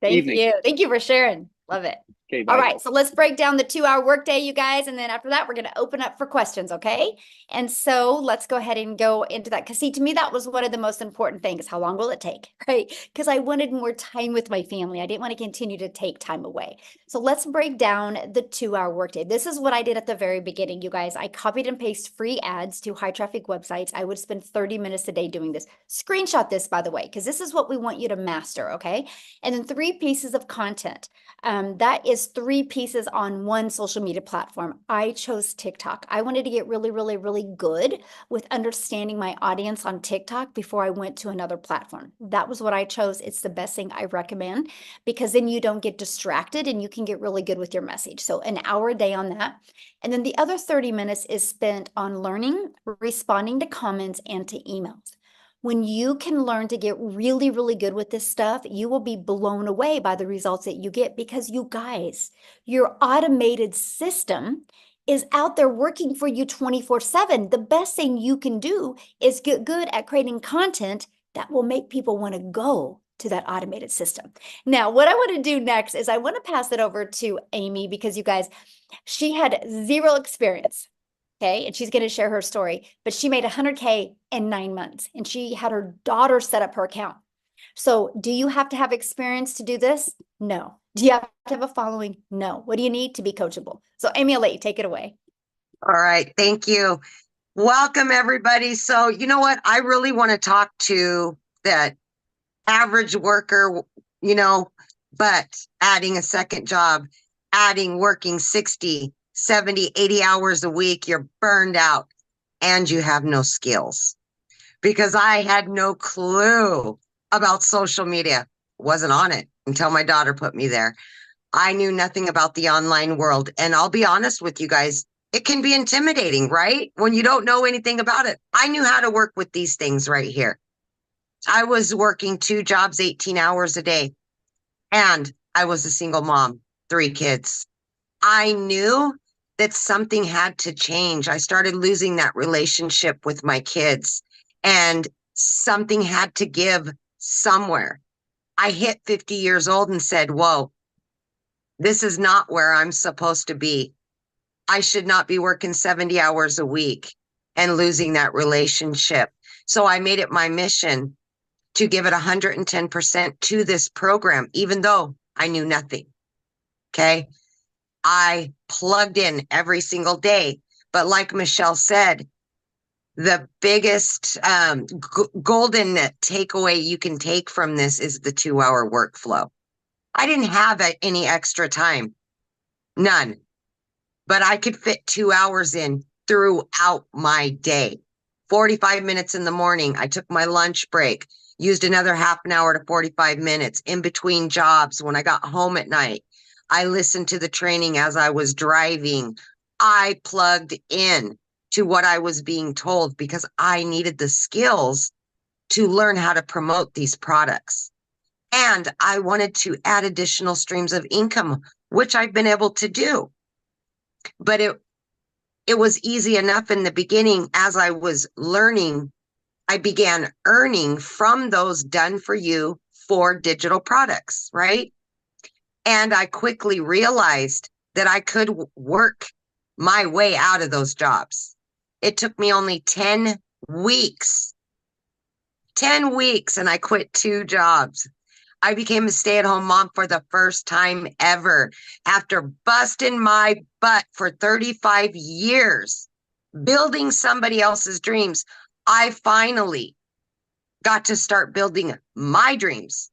Thank you. Thank you for sharing. Love it. Okay, bye. All right, so let's break down the 2-hour workday, you guys. And then after that, we're going to open up for questions, okay? And so let's go ahead and go into that. Because see, to me, that was one of the most important things. How long will it take, right? Because I wanted more time with my family. I didn't want to continue to take time away. So let's break down the 2-hour workday. This is what I did at the very beginning, you guys. I copied and pasted free ads to high traffic websites. I would spend 30 minutes a day doing this. Screenshot this, by the way, because this is what we want you to master, okay? And then 3 pieces of content. That is 3 pieces on one social media platform. I chose TikTok. I wanted to get really, really, really good with understanding my audience on TikTok before I went to another platform. That was what I chose. It's the best thing I recommend because then you don't get distracted and you can get really good with your message. So an hour a day on that. And then the other 30 minutes is spent on learning, responding to comments and to emails. When you can learn to get really, really good with this stuff, you will be blown away by the results that you get because you guys, your automated system is out there working for you 24/7. The best thing you can do is get good at creating content that will make people want to go to that automated system. Now, what I want to do next is I want to pass it over to Amy because you guys, she had 0 experience. Okay, and she's going to share her story, but she made 100K in 9 months and she had her daughter set up her account. So do you have to have experience to do this? No. Do you have to have a following? No. What do you need to be coachable? So Amy, I'll let you take it away. All right. Thank you. Welcome, everybody. So you know what? I really want to talk to that average worker, but adding a second job, working 60, 70, 80 hours a week, you're burned out and you have no skills. Because I had no clue about social media. Wasn't on it until my daughter put me there. I knew nothing about the online world. And I'll be honest with you guys, it can be intimidating, right? When you don't know anything about it. I knew how to work with these things right here. I was working 2 jobs, 18 hours a day, and I was a single mom, 3 kids. I knew that something had to change. I started losing that relationship with my kids, and something had to give somewhere. I hit 50 years old and said, whoa, this is not where I'm supposed to be. I should not be working 70 hours a week and losing that relationship. So I made it my mission to give it 110% to this program, even though I knew nothing. Okay. I plugged in every single day. But like Michelle said, the biggest golden takeaway you can take from this is the 2 hour workflow. I didn't have any extra time, none, but I could fit 2 hours in throughout my day. 45 minutes in the morning, I took my lunch break, used another half an hour to 45 minutes in between jobs. When I got home at night, I listened to the training as I was driving. I plugged in to what I was being told because I needed the skills to learn how to promote these products. And I wanted to add additional streams of income, which I've been able to do. But it was easy enough in the beginning. As I was learning, I began earning from those done for you for digital products, right? And I quickly realized that I could work my way out of those jobs. It took me only 10 weeks, 10 weeks, and I quit 2 jobs. I became a stay-at-home mom for the first time ever after busting my butt for 35 years, building somebody else's dreams. I finally got to start building my dreams.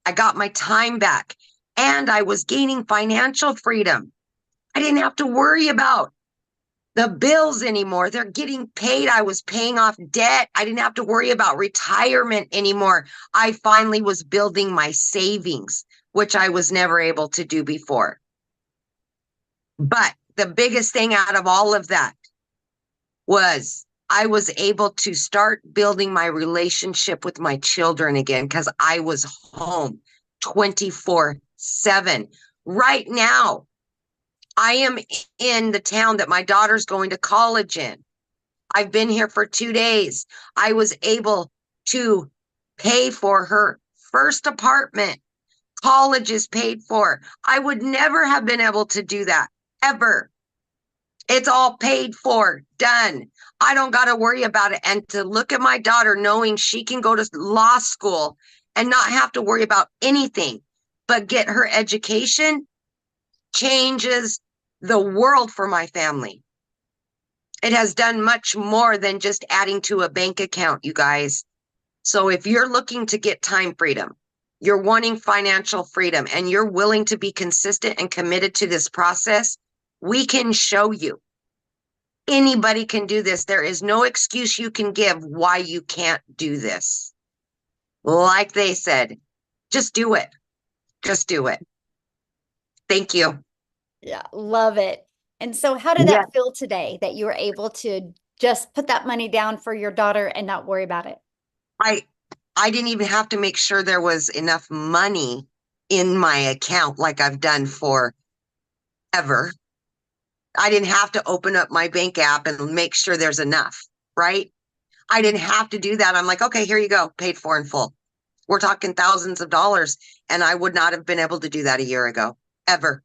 I got my time back and I was gaining financial freedom. I didn't have to worry about the bills anymore. They're getting paid. I was paying off debt. I didn't have to worry about retirement anymore. I finally was building my savings, which I was never able to do before. But the biggest thing out of all of that was I was able to start building my relationship with my children again because I was home 24/7. Right now, I am in the town that my daughter's going to college in. I've been here for 2 days. I was able to pay for her first apartment. College is paid for. I would never have been able to do that, ever. It's all paid for, done. I don't got to worry about it. And to look at my daughter knowing she can go to law school and not have to worry about anything but get her education changes the world for my family. It has done much more than just adding to a bank account, you guys. So if you're looking to get time freedom, you're wanting financial freedom, and you're willing to be consistent and committed to this process, we can show you. Anybody can do this. There is no excuse you can give why you can't do this. Like they said, just do it. Just do it. Thank you. Yeah, love it. And so how did Yeah. that feel today that you were able to just put that money down for your daughter and not worry about it? I didn't even have to make sure there was enough money in my account like I've done forever. I didn't have to open up my bank app and make sure there's enough, right? I didn't have to do that. I'm like, okay, here you go, paid for in full. We're talking thousands of dollars, and I would not have been able to do that a year ago, ever.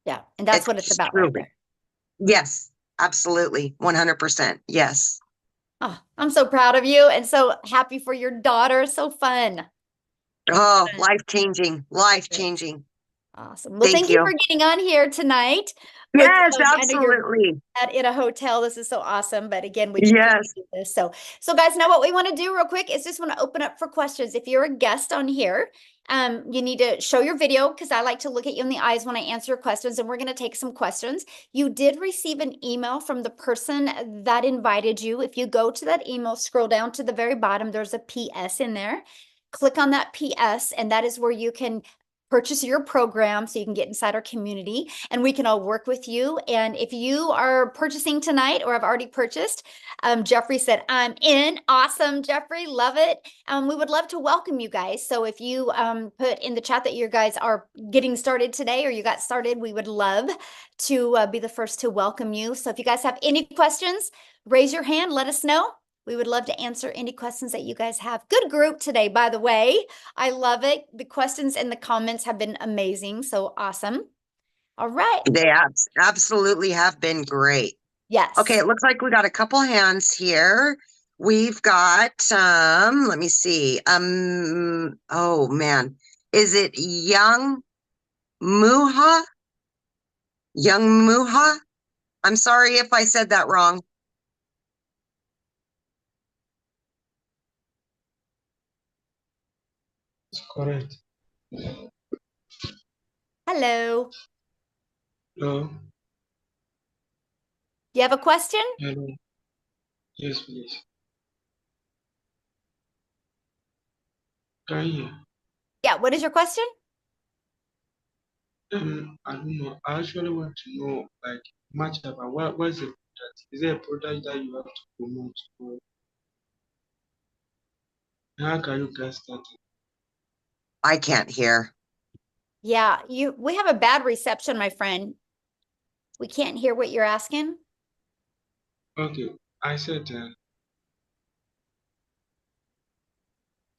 Yeah, and that's what it's about right there. Yes, absolutely. 100%. Yes. Oh, I'm so proud of you and so happy for your daughter. So fun. Oh, life-changing, life-changing. Awesome. Well, thank you for getting on here tonight. Yes, I know you're absolutely. in a hotel. This is so awesome. But again, we Yes. do this. So guys, now what we want to do real quick is just want to open up for questions. If you're a guest on here, you need to show your video because I like to look at you in the eyes when I answer your questions, and we're going to take some questions. You did receive an email from the person that invited you. If you go to that email, scroll down to the very bottom, there's a PS in there. Click on that PS, and that is where you can purchase your program so you can get inside our community and we can all work with you. And if you are purchasing tonight or have already purchased, Jeffrey said, I'm in. Awesome, Jeffrey. Love it. We would love to welcome you guys. So if you put in the chat that you guys are getting started today or you got started, we would love to be the first to welcome you. So if you guys have any questions, raise your hand, let us know. We would love to answer any questions that you guys have. Good group today, by the way. I love it. The questions and the comments have been amazing. So awesome. All right. They absolutely have been great. Yes. Okay, it looks like we got a couple hands here. We've got let me see. Oh man. Is it Muha? Young Muha? I'm sorry if I said that wrong. Correct. Hello. Hello. You have a question? Hello. Yes, please. Can you hear? Yeah. What is your question? I don't know. I actually want to know like much about what's the product? Is there a product that you have to promote or how can you get started? I can't hear. Yeah. We have a bad reception, my friend. We can't hear what you're asking. Okay. I said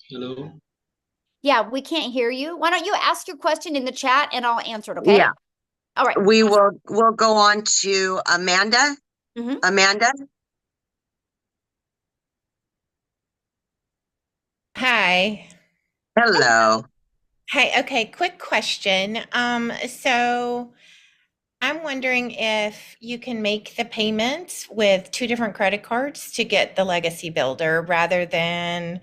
hello. Yeah, we can't hear you. Why don't you ask your question in the chat and I'll answer it, okay? Yeah. All right. We'll go on to Amanda. Mhm. Amanda. Hi. Hello. Hi. Okay, quick question. So I'm wondering if you can make the payments with two different credit cards to get the legacy builder rather than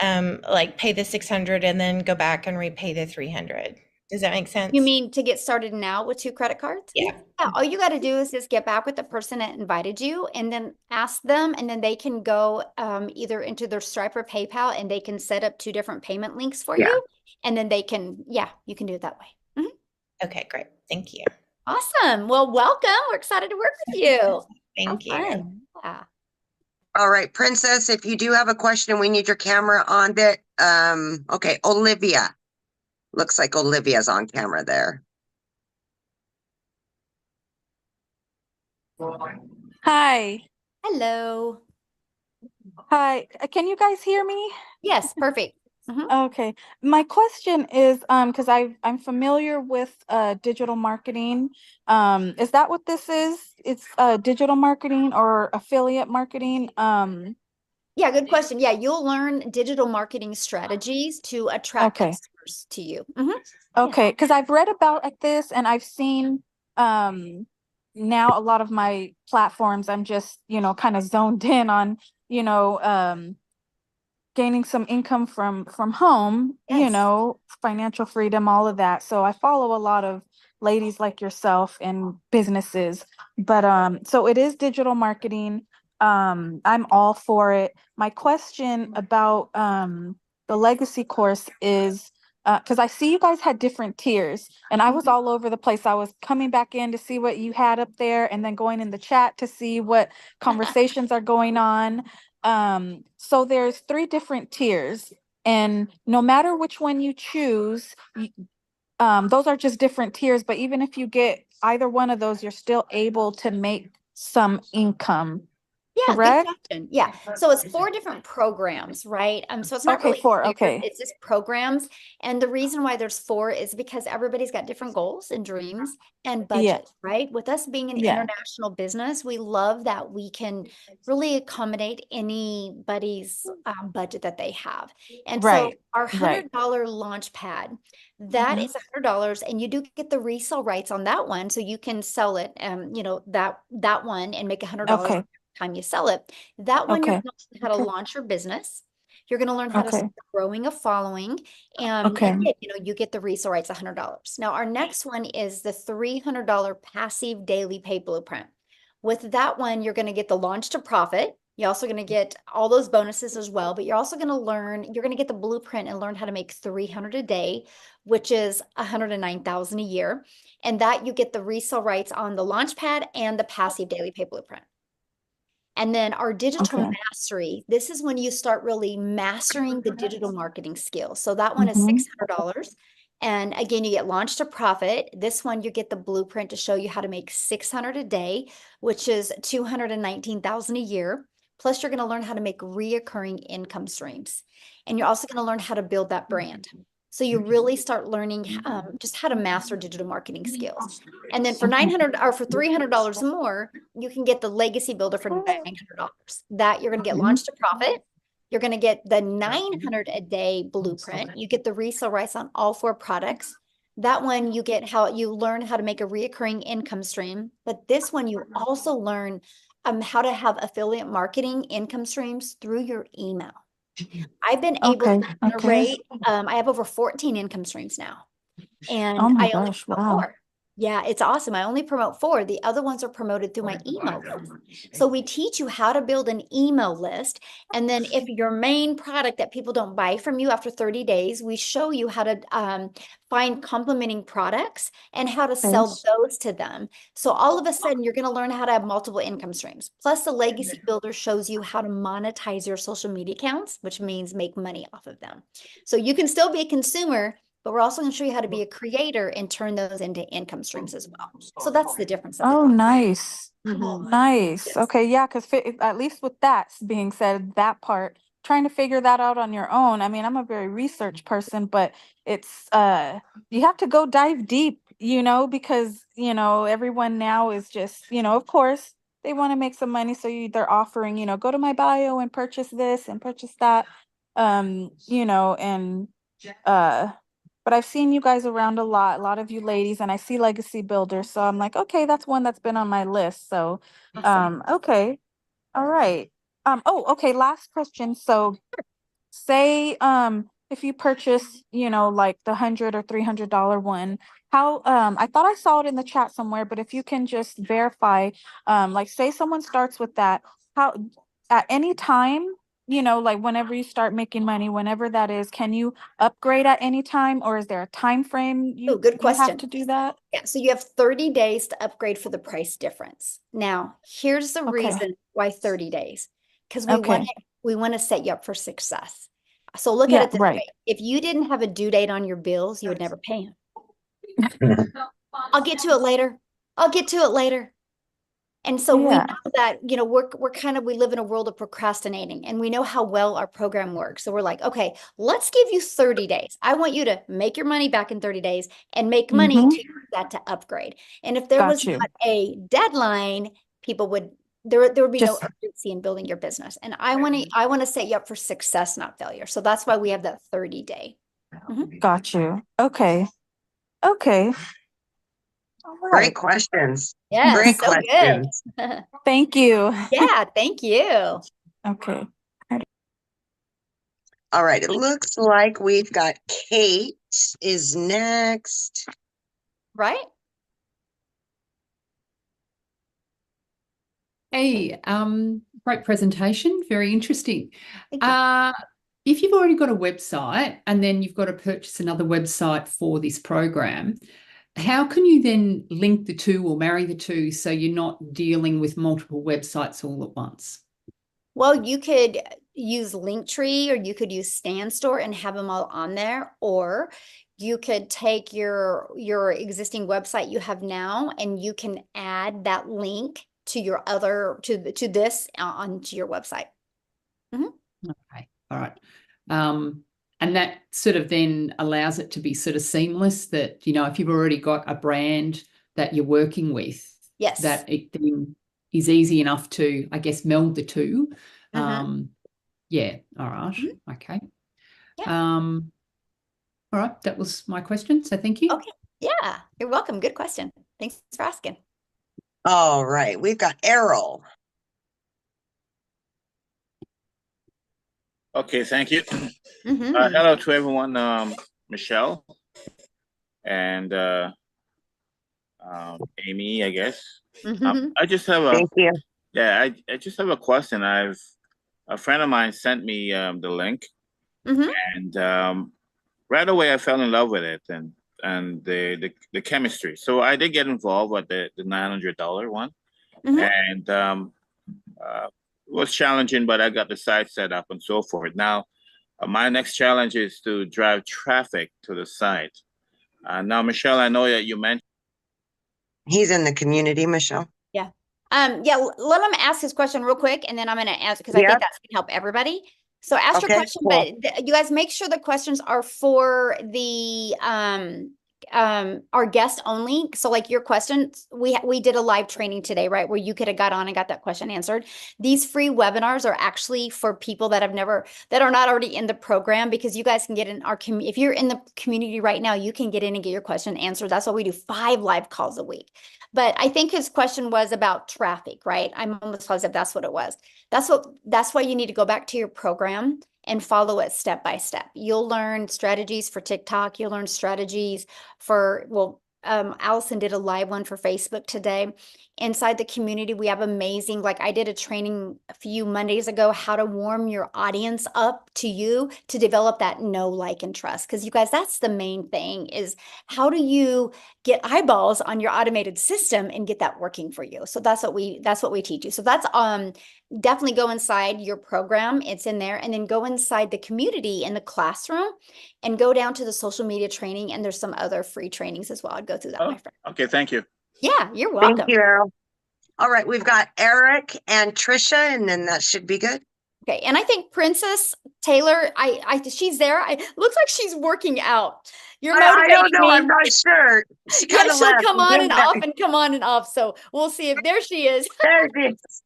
like pay the 600 and then go back and repay the 300. Does that make sense? You mean to get started now with two credit cards? Yeah. Yeah, all you got to do is just get back with the person that invited you and then ask them, and then they can go either into their Stripe or PayPal and they can set up two different payment links for Yeah. you. And then they can, yeah, you can do it that way. Mhm. Okay, great. Thank you. Awesome. Well, welcome. We're excited to work with you. How Thank you. fun. Yeah. All right, Princess, if you do have a question, we need your camera on that. Okay, Olivia. Looks like Olivia's on camera there. Hi. Hello. Hi. Can you guys hear me? Yes, perfect. Mhm. Okay. My question is because I'm familiar with digital marketing. Is that what this is? It's digital marketing or affiliate marketing. Yeah, good question. Yeah, you'll learn digital marketing strategies to attract Okay. customers to you. Mhm. Okay, because I've read about this and I've seen now a lot of my platforms I'm just, kind of zoned in on, you know, gaining some income from home, Yes. financial freedom, all of that. So I follow a lot of ladies like yourself and businesses. But so it is digital marketing. I'm all for it. My question about the legacy course is because I see you guys had different tiers and I was all over the place. I was coming back in to see what you had up there and then going in the chat to see what conversations are going on. So there's three different tiers, and no matter which one you choose, those are just different tiers. But even if you get either one of those, you're still able to make some income, Yeah, good correct? question. Yeah. So it's four different programs, right? So it's not Okay, really four. tiers, Okay. it's just programs. And the reason why there's four is because everybody's got different goals and dreams and Yeah. budget, right? With us being an Yeah. international business, we love that we can really accommodate anybody's budget that they have. And so Right. our Right. $100 launch pad, that Mhm. is $100, and you do get the resale rights on that one, so you can sell it, that one and make $100 Okay. time you sell it. That one, you're Okay. going to learn how to Okay. launch your business. You're going to learn how to Okay. start growing a following. Okay. And then, you get the resale rights, $100. Now, our next one is the $300 passive daily pay blueprint. With that one, you're going to get the launch to profit. You're also going to get all those bonuses as well, but you're also going to learn, you're going to get the blueprint and learn how to make 300 a day, which is 109,000 a year. And that you get the resale rights on the Launchpad and the passive daily pay blueprint. And then our digital Okay. mastery, this is when you start really mastering the digital marketing skills. So that one is Mhm. $600. And again, you get launched to profit. This one, you get the blueprint to show you how to make 600 a day, which is 219,000 a year. Plus, you're going to learn how to make reoccurring income streams. And you're also going to learn how to build that brand. So you really start learning just how to master digital marketing skills. And then for 900 or for $300 more, you can get the legacy builder for $900. That you're going to get launched to profit. You're going to get the 900 a day blueprint. You get the resale rights on all 4 products. That one you get how you learn how to make a reoccurring income stream. But this one you also learn how to have affiliate marketing income streams through your email. I've been able Okay. to Okay. generate, I have over 14 income streams now. And Oh my I only gosh. promote Wow. 4. Yeah, it's awesome. I only promote 4. The other ones are promoted through my email list. So we teach you how to build an email list. And then if your main product that people don't buy from you after 30 days, we show you how to find complementing products and how to sell Okay. those to them. So all of a sudden, you're going to learn how to have multiple income streams. Plus, the Legacy Builder shows you how to monetize your social media accounts, which means make money off of them. So you can still be a consumer, but we're also going to show you how to be a creator and turn those into income streams as well. So that's the difference of the Oh, two. nice. Mhm. Nice. Yes. Okay, yeah, because at least with that being said, that part, trying to figure that out on your own. I mean, I'm a very research person, but it's you have to go dive deep, because, everyone now is just, of course, they want to make some money, so they're offering, go to my bio and purchase this and purchase that. And uh but I've seen you guys around a lot of you ladies, and I see Legacy Builders. So I'm like, okay, that's one that's been on my list. So, Awesome. okay. All right. Oh, okay. Last question. So say, if you purchase, like the $100 or $300 one, how, I thought I saw it in the chat somewhere, but if you can just verify, like say someone starts with that, how, at any time, like whenever you start making money, whenever that is, can you upgrade at any time, or is there a time frame Oh, good you have question. to do that? Yeah, so you have 30 days to upgrade for the price difference. Now, here's the Okay. reason why 30 days. Because Okay. we want to set you up for success. So look at Yeah, it this right. way. If you didn't have a due date on your bills, you would never pay them. I'll get to it later. I'll get to it later. And so we Yeah. know that, we live in a world of procrastinating, and we know how well our program works. So we're like, okay, let's give you 30 days. I want you to make your money back in 30 days and make money Mm-hmm. to use that to upgrade. And if there was Got you. not a deadline, there would be no Just urgency in building your business. And I want to set you up for success, not failure. So that's why we have that 30-day. got you. Okay. Okay. All Great right. questions. Yes, Great so good. questions. Thank you. Yeah, thank you. Okay. All right. It looks like we've got Kate is next. Right? Hey, great presentation, very interesting. Thank you. If you've already got a website and then you've got to purchase another website for this program, how can you then link the two or marry the two so you're not dealing with multiple websites all at once? Well, you could use Linktree, or you could use StanStore and have them all on there, or you could take your existing website you have now and you can add that link to your other to this onto your website. Okay, all right. And that sort of then allows it to be sort of seamless, that, if you've already got a brand that you're working with, Yes. that it then is easy enough to, I guess, meld the two. Yeah, all right. Okay. Yeah. All right, that was my question. So thank you. Okay. Yeah, you're welcome. Good question. Thanks for asking. All right. We've got Errol. Okay, thank you. Hello to everyone, Michelle and Amy, I guess. I just have Thank you. Yeah, I just have a question. A friend of mine sent me the link, and right away I fell in love with it and the chemistry. So I did get involved with the $900 one, and it was challenging, but I got the site set up and so forth. Now, my next challenge is to drive traffic to the site. Now, Michelle, I know that you mentioned. He's in the community, Michelle. Yeah. Yeah, let him ask his question real quick, and then I'm going to answer because I Yeah. think that's going to help everybody. So ask your Okay, question, cool. but you guys make sure the questions are for the our guest only. So like your questions, we did a live training today, right, where you could have got on and got that question answered. These free webinars are actually for people that are not already in the program, because you guys can get in our community. If you're in the community right now, you can get in and get your question answered. That's why we do 5 live calls a week. But I think his question was about traffic, right? I'm almost positive that's what it was. That's why you need to go back to your program and follow it step by step. You'll learn strategies for TikTok. You'll learn strategies for, well, Allison did a live one for Facebook today. Inside the community, we have amazing, like I did a training a few Mondays ago, how to warm your audience up to you to develop that know, like, and trust. Because you guys, that's the main thing, is how do you get eyeballs on your automated system and get that working for you? So that's what we teach you. So that's definitely go inside your program. It's in there. And then go inside the community in the classroom and go down to the social media training. And there's some other free trainings as well. I'd go through that, my friend. Okay, thank you. Yeah, you're Thank welcome. you, Errol. All right, we've got Eric and Trisha, and then that should be good. Okay, and I think Princess Taylor, she's there. Looks like she's working out. You're I don't motivating know. me. I'm not sure. She Yeah, kind of she'll left. come on and off and come on and off. So we'll see if there she is. There she is.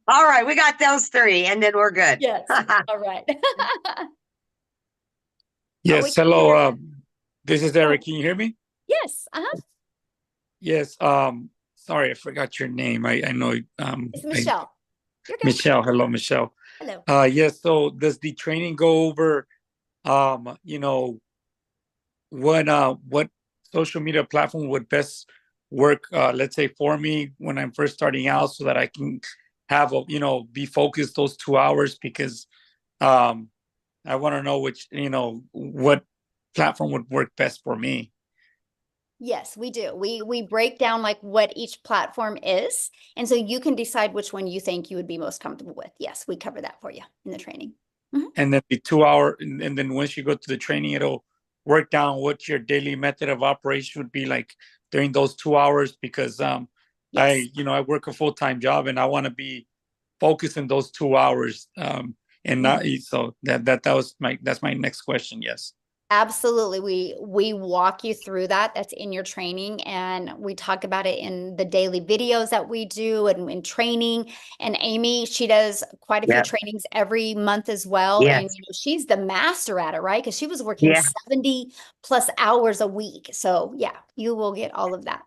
All right, we got those 3, and then we're good. Yes. All right. Yes. Hello. This is Eric. Can you hear me? Yes. Yes. Sorry, I forgot your name. I know. It's Michelle. Michelle. Hello, Michelle. Hello. Yes. So does the training go over, what social media platform would best work, let's say for me when I'm first starting out, so that I can have be focused those 2 hours, because I want to know what platform would work best for me. Yes, we do. We break down like what each platform is, and so you can decide which one you think you would be most comfortable with. Yes, we cover that for you in the training. And then the 2 hour, and then once you go to the training, it'll work down what your daily method of operation would be like during those 2 hours, because Yes. I work a full-time job and I want to be focused in those 2 hours. And not so that's my next question. Yes. Absolutely. We walk you through that. That's in your training, and we talk about it in the daily videos that we do and in training. And Amy, she does quite a few trainings every month as well. Yes. And she's the master at it, right? Because she was working 70 plus hours a week. So yeah, you will get all of that.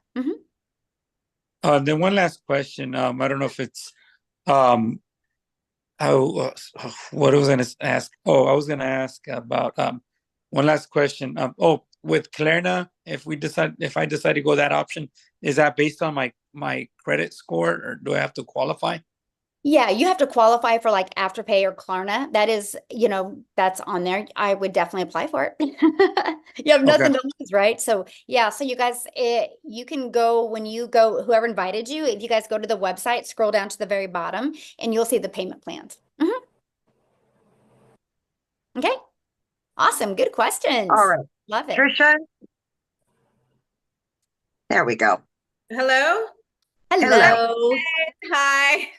Then one last question. I don't know if it's what I was going to ask. Oh, I was going to ask about one last question. With Klarna, if I decide to go that option, is that based on my credit score, or do I have to qualify? Yeah, you have to qualify for like Afterpay or Klarna. That is, that's on there. I would definitely apply for it. You have nothing to lose, right? So yeah, so you guys, you can go when you go, whoever invited you, if you guys go to the website, scroll down to the very bottom, and you'll see the payment plans. Okay, awesome, good questions. All right, love it. Trisha. There we go. Hello. Hello. Hi.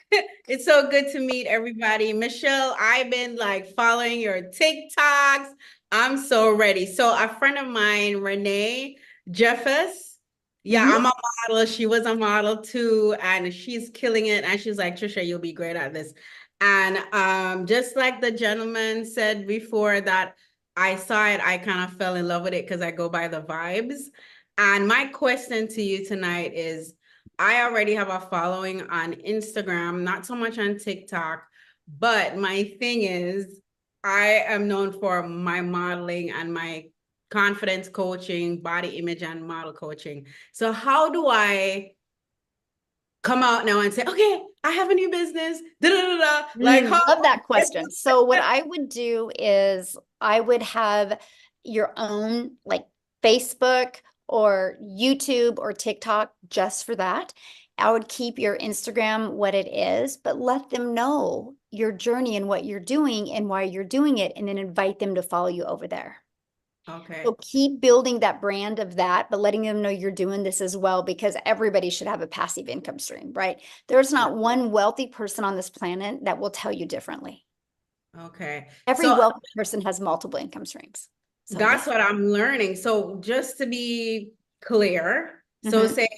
It's so good to meet everybody. Michelle, I've been like following your TikToks. I'm so ready. So a friend of mine, Renee Jeffers. Yeah, I'm a model. She was a model too, and she's killing it. And she's like, Trisha, you'll be great at this. And just like the gentleman said before that I saw it, I kind of fell in love with it because I go by the vibes. And my question to you tonight is, I already have a following on Instagram, not so much on TikTok, but my thing is I am known for my modeling and my confidence coaching, body image and model coaching. So how do I come out now and say, okay, I have a new business. Da, da, da, da. Like, love that question. So what I would do is I would have your own like Facebook or YouTube or TikTok just for that. I would keep your Instagram what it is, but let them know your journey and what you're doing and why you're doing it, and then invite them to follow you over there. Okay. So keep building that brand of that, but letting them know you're doing this as well, because everybody should have a passive income stream, right? There's not one wealthy person on this planet that will tell you differently. Okay. Every So wealthy person has multiple income streams. So that's what I'm learning. So just to be clear, so say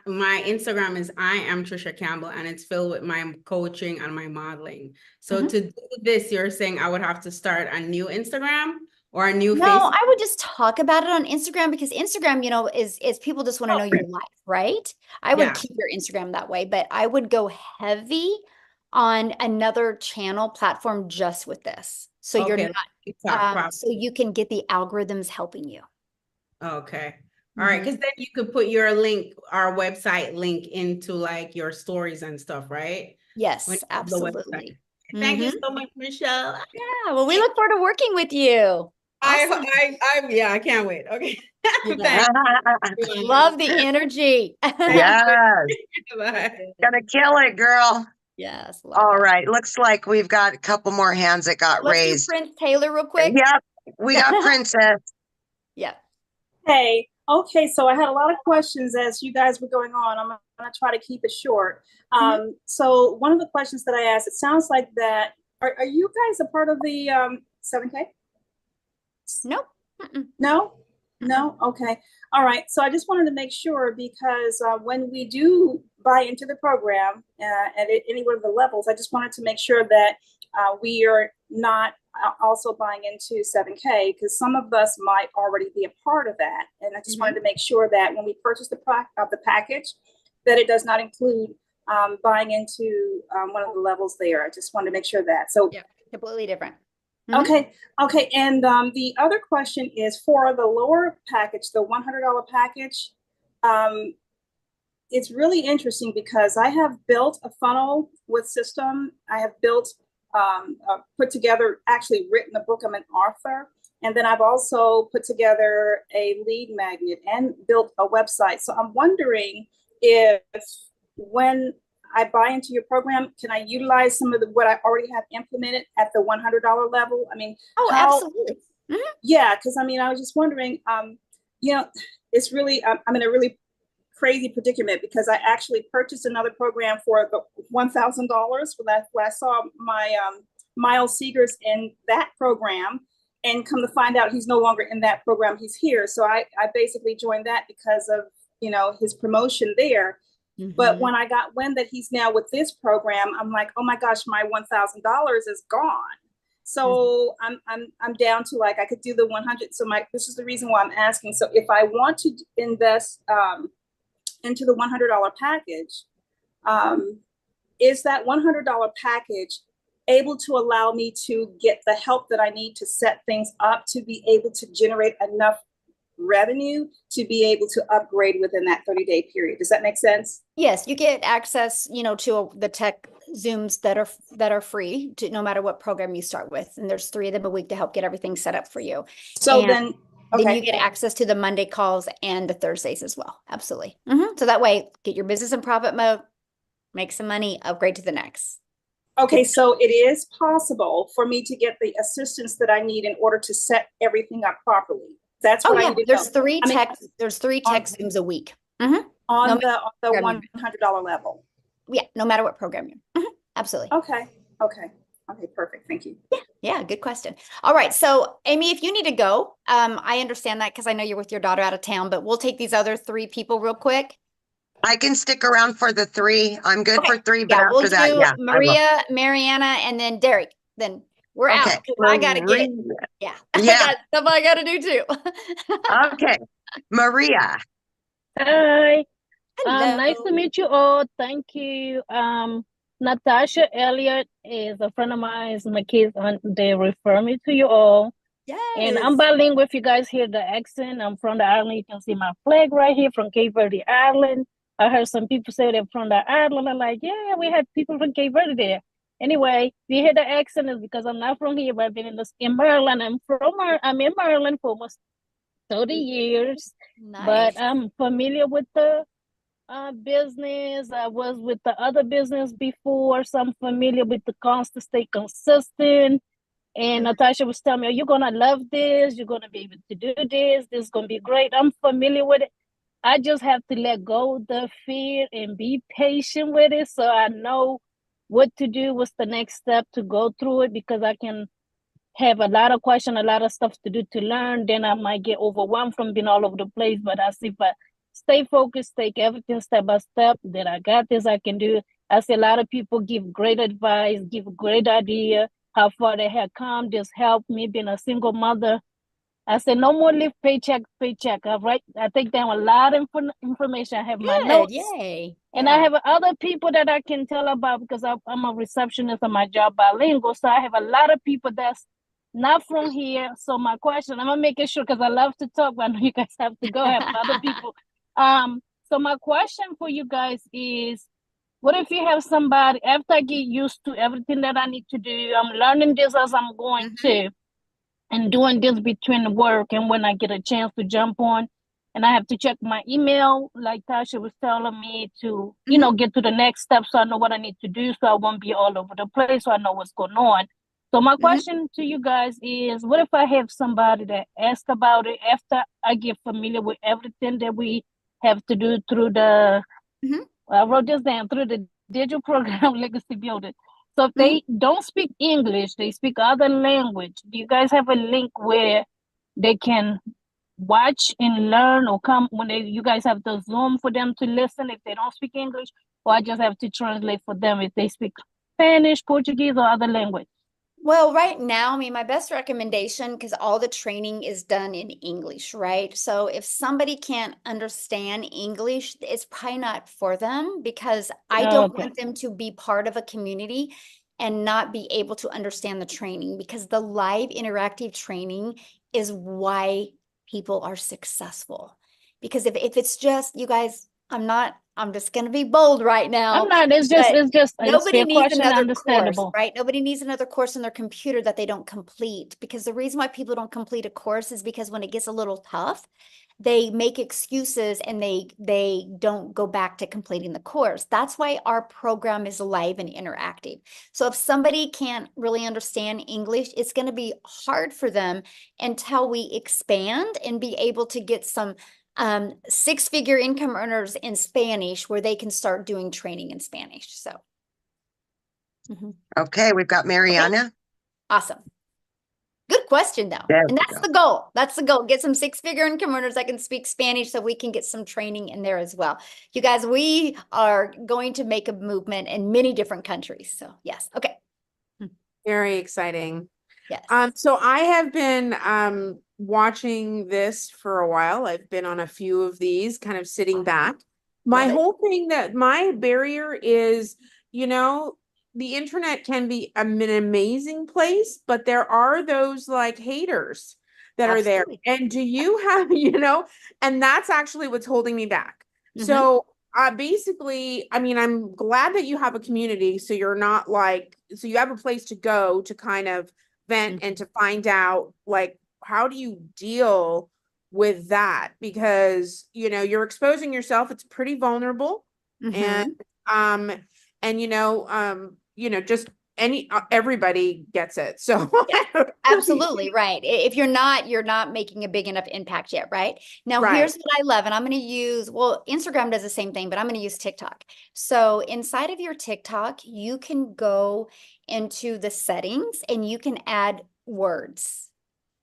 my Instagram is I am Trisha Campbell, and it's filled with my coaching and my modeling. So to do this, you're saying I would have to start a new Instagram or a new No, Facebook? I would just talk about it on Instagram, because Instagram, you know, is people just want to know your life, right? I would keep your Instagram that way, but I would go heavy on another channel platform just with this. So you're not, so you can get the algorithms helping you. Okay. All right. Because then you could put your link, our website link into like your stories and stuff, right? Yes, absolutely. Thank you so much, Michelle. Yeah. Well, we look forward to working with you. Awesome. I can't wait. Okay. Love the energy. Yes. Gonna kill it, girl. Yes. All right. Looks like we've got a couple more hands that got Let's raised. do Prince Taylor real quick. Yep. We got Princess. Yeah. Hey, okay, so I had a lot of questions as you guys were going on. I'm going to try to keep it short. So one of the questions that I asked, it sounds like that, are you guys a part of the 7K? Nope. No? No? Okay. All right. So I just wanted to make sure, because when we do buy into the program at any one of the levels, I just wanted to make sure that we are not also buying into 7K, because some of us might already be a part of that. And I just wanted to make sure that when we purchase the package, that it does not include buying into one of the levels there. I just wanted to make sure that. So yeah, completely different. Okay. Okay. And the other question is for the lower package, the $100 package. It's really interesting because I have built a funnel with system. I have built, put together, actually written a book. I'm an author. And then I've also put together a lead magnet and built a website. So I'm wondering if when I buy into your program, can I utilize some of what I already have implemented at the $100 level? I mean, absolutely. Yeah, because I mean, I was just wondering, you know, it's really, I'm in a really crazy predicament, because I actually purchased another program for the $1,000 when I saw my Miles Seegers in that program, and come to find out he's no longer in that program, he's here. So I basically joined that because of, you know, his promotion there. But when I got wind that he's now with this program, I'm like, oh my gosh, my $1,000 is gone. So I'm down to like, I could do the 100. So this is the reason why I'm asking. So if I want to invest into the $100 package, is that $100 package able to allow me to get the help that I need to set things up to be able to generate enough revenue to be able to upgrade within that 30-day period? Does that make sense? Yes, you get access, you know, to the tech Zooms that are free to no matter what program you start with. And there's 3 of them a week to help get everything set up for you. So then you get access to the Monday calls and the Thursdays as well. Absolutely. So that way, get your business in profit mode, make some money, upgrade to the next. Okay, so it is possible for me to get the assistance that I need in order to set everything up properly. That's what I need to there's know. 3 tech Zooms a week. On the $100 level. Yeah, no matter what program you're. Absolutely. Okay, perfect. Thank you. Yeah, good question. All right, so Amy, if you need to go, I understand that because I know you're with your daughter out of town, but we'll take these other 3 people real quick. I can stick around for the 3. I'm good for 3, but after we'll that, do Maria, Mariana, and then Derek. Then we're out. I gotta get. Yeah. I got stuff I gotta do too. Okay, Maria. Hi. Nice to meet you all. Thank you. Natasha Elliott is a friend of mine. It's my kids, and they refer me to you all. Yes. And I'm bilingual. If you guys hear the accent, I'm from the island. You can see my flag right here from Cape Verde Island. I heard some people say they're from the island. I'm like, yeah, we had people from Cape Verde there. Anyway, if you hear the accent, is because I'm not from here, but I've been in Maryland. I'm in Maryland for almost 30 years, but Nice. I'm familiar with the business. I was with the other business before, so I'm familiar with the constant, stay consistent. And Natasha was telling me, oh, you're going to love this. You're going to be able to do this. This is going to be great. I'm familiar with it. I just have to let go of the fear and be patient with it so I know what to do, what's the next step to go through it, because I can have a lot of questions, a lot of stuff to do to learn. Then I might get overwhelmed from being all over the place. But I see if I stay focused, take everything step by step, then I got this, I can do it. I see a lot of people give great advice, give great idea, how far they have come. This helped me being a single mother. I said, no more live paycheck, paycheck. I take down a lot of information. I have my Good. notes. Yay. And I have other people that I can tell about because I'm a receptionist on my job, bilingual. So I have a lot of people that's not from here. So my question, I'm gonna make it sure because I love to talk, but I know you guys have to go. I have other people. So my question for you guys is, what if you have somebody, after I get used to everything that I need to do, I'm learning this as I'm going to, and doing this between work and when I get a chance to jump on, and I have to check my email, like Tasha was telling me to, get to the next step so I know what I need to do so I won't be all over the place, so I know what's going on. So my question to you guys is, what if I have somebody that asks about it after I get familiar with everything that we have to do through the, I wrote this down, through the digital program Legacy Builder. So if they don't speak English, they speak other language, do you guys have a link where they can watch and learn, or come when you guys have the Zoom for them to listen if they don't speak English, or I just have to translate for them if they speak Spanish, Portuguese, or other language? Well, right now, I mean, my best recommendation, because all the training is done in English, right? So if somebody can't understand English, it's probably not for them, because I don't want them to be part of a community and not be able to understand the training, because the live interactive training is why people are successful. Because if it's just, you guys, I'm just going to be bold right now. I'm not, it's just Nobody fair needs question, another course, understandable. right? Nobody needs another course on their computer that they don't complete, because the reason why people don't complete a course is because when it gets a little tough, they make excuses and they don't go back to completing the course. That's why our program is live and interactive. So if somebody can't really understand English, it's going to be hard for them until we expand and be able to get some six-figure income earners in Spanish where they can start doing training in Spanish. So. Okay, we've got Mariana. Okay. Awesome. Good question, though. There And we that's go. the goal. That's the goal. Get some six-figure income earners that can speak Spanish so we can get some training in there as well. You guys, we are going to make a movement in many different countries. So yes. Okay. Very exciting. Yes. So I have been watching this for a while. I've been on a few of these, kind of sitting back. My whole thing, that my barrier is, the internet can be an amazing place, but there are those like haters that are there. And do you have, and that's actually what's holding me back. So basically, I mean, I'm glad that you have a community, so you're not like, so you have a place to go to kind of vent and to find out, like, how do you deal with that? Because, you're exposing yourself. It's pretty vulnerable. And just everybody gets it. So yeah, absolutely right. If you're not making a big enough impact yet, right? Now, here's what I love, and I'm going to use, well, Instagram does the same thing, but I'm going to use TikTok. So inside of your TikTok, you can go into the settings and you can add words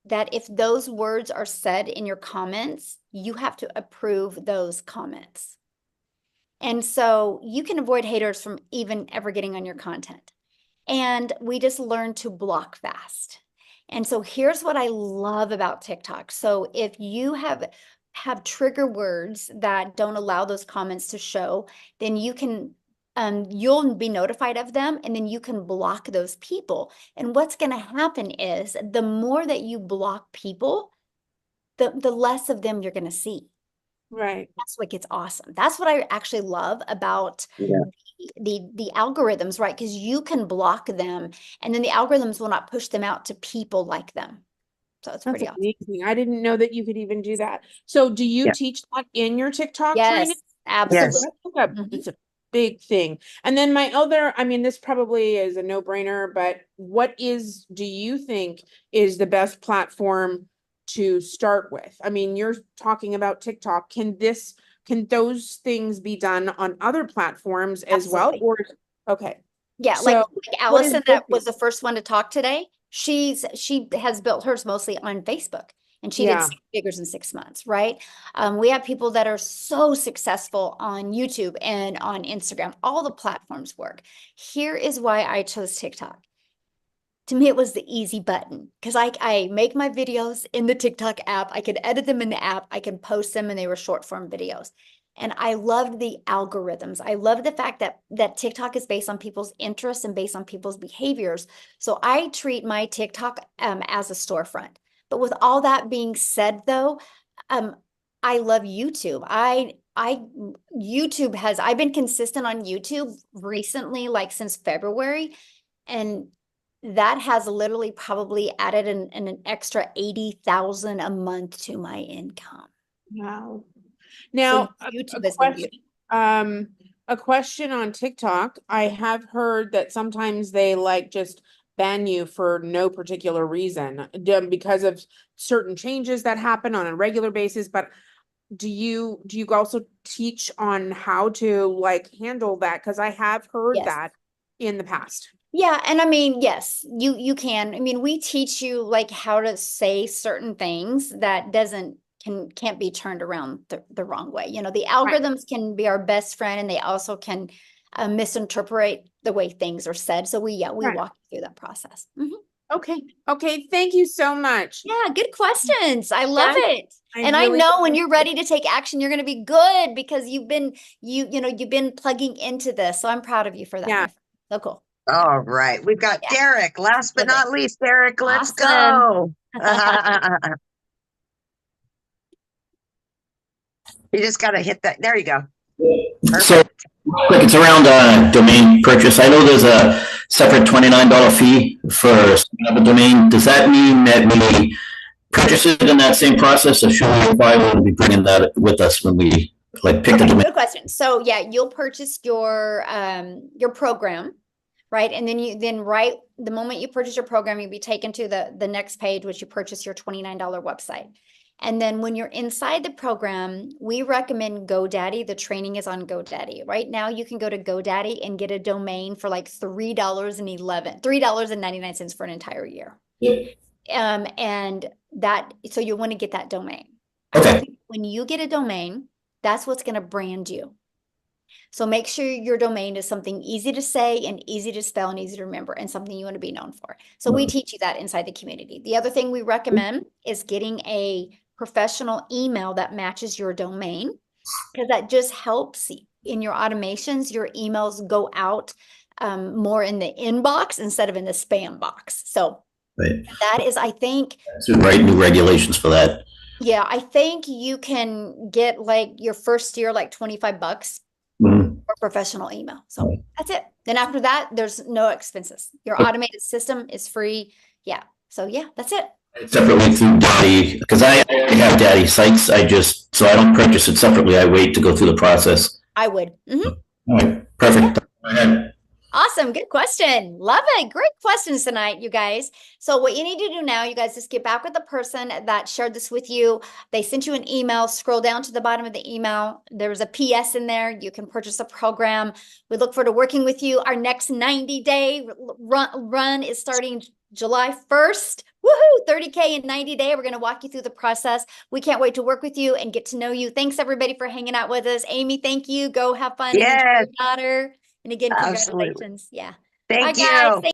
that if those words are said in your comments, you have to approve those comments. And so you can avoid haters from even ever getting on your content. And we just learn to block fast. And so here's what I love about TikTok. So if you have trigger words that don't allow those comments to show, then you can you'll be notified of them, and then you can block those people. And what's going to happen is the more that you block people, the less of them you're going to see. Right. That's what gets awesome. That's what I actually love about the algorithms, right? Because you can block them and then the algorithms will not push them out to people like them. So it's That's pretty awesome. amazing. I didn't know that you could even do that. So do you Yeah. teach that in your TikTok training? Yes, absolutely. That's like it's a big thing. And then my other, I mean, this probably is a no-brainer, but do you think is the best platform to start with? I mean, you're talking about TikTok. Can those things be done on other platforms as well? Absolutely. Okay. Yeah, So like what is Allison that your was the first one to talk today. She has built hers mostly on Facebook and she did Yeah. 6 figures in 6 months, right? We have people that are so successful on YouTube and on Instagram. All the platforms work. Here is why I chose TikTok. To me, it was the easy button because I make my videos in the TikTok app. I could edit them in the app. I can post them and they were short form videos. And I loved the algorithms. I love the fact that TikTok is based on people's interests and based on people's behaviors. So I treat my TikTok as a storefront. But with all that being said, though, I love YouTube. I've been consistent on YouTube recently, like since February, and that has literally probably added an extra 80,000 a month to my income. Wow. So Now, YouTube has been beautiful. a question on TikTok. I have heard that sometimes they like just ban you for no particular reason because of certain changes that happen on a regular basis. But do you also teach on how to like handle that? Because I have heard Yes. that in the past. Yeah, and I mean, yes, you can. I mean, we teach you like how to say certain things that can't be turned around the wrong way. You know, the algorithms can be our best friend and they also can misinterpret the way things are said. So we walk you through that process. Okay. Okay. Thank you so much. Yeah, good questions. I love it. And I really know when you're ready to take action, you're going to be good because you've been plugging into this. So I'm proud of you for that. Yeah. My friend. So cool. All right. We've got Derek. Last but not least, Derek, let's Awesome. go. You just got to hit that. There you go. So, quick, it's around domain purchase. I know there's a separate $29 fee for setting up a domain. Does that mean that we purchase it in that same process, or should we probably be bringing that with us when we pick the domain? Good question. So yeah, you'll purchase your program, right? And then right the moment you purchase your program, you'll be taken to the next page, which you purchase your $29 website. And then when you're inside the program, we recommend GoDaddy. The training is on GoDaddy. Right now, you can go to GoDaddy and get a domain for like $3.99 for an entire year. And so you want to get that domain. Okay. When you get a domain, that's what's going to brand you. So make sure your domain is something easy to say and easy to spell and easy to remember and something you want to be known for. So we teach you that inside the community. The other thing we recommend is getting a professional email that matches your domain, because that just helps in your automations. Your emails go out more in the inbox instead of in the spam box. So that is, I think, to write new regulations for that. Yeah, I think you can get like your first year like $25 for professional email. So that's it. Then after that, there's no expenses. Your automated system is free. Yeah. So yeah, that's it. Separately through Daddy, because I have Daddy sites. So I don't purchase it separately. I wait to go through the process. I would. All right, perfect. Go ahead. Awesome. Good question. Love it. Great questions tonight, you guys. So what you need to do now, you guys, just get back with the person that shared this with you. They sent you an email. Scroll down to the bottom of the email. There was a PS in there. You can purchase a program. We look forward to working with you. Our next 90-day run is starting July 1st. Woohoo! 30K in 90 days. We're going to walk you through the process. We can't wait to work with you and get to know you. Thanks, everybody, for hanging out with us. Amy, thank you. Go have fun. Yes. And enjoy your daughter. And again, congratulations. Absolutely. Yeah. Thank Bye, guys. you.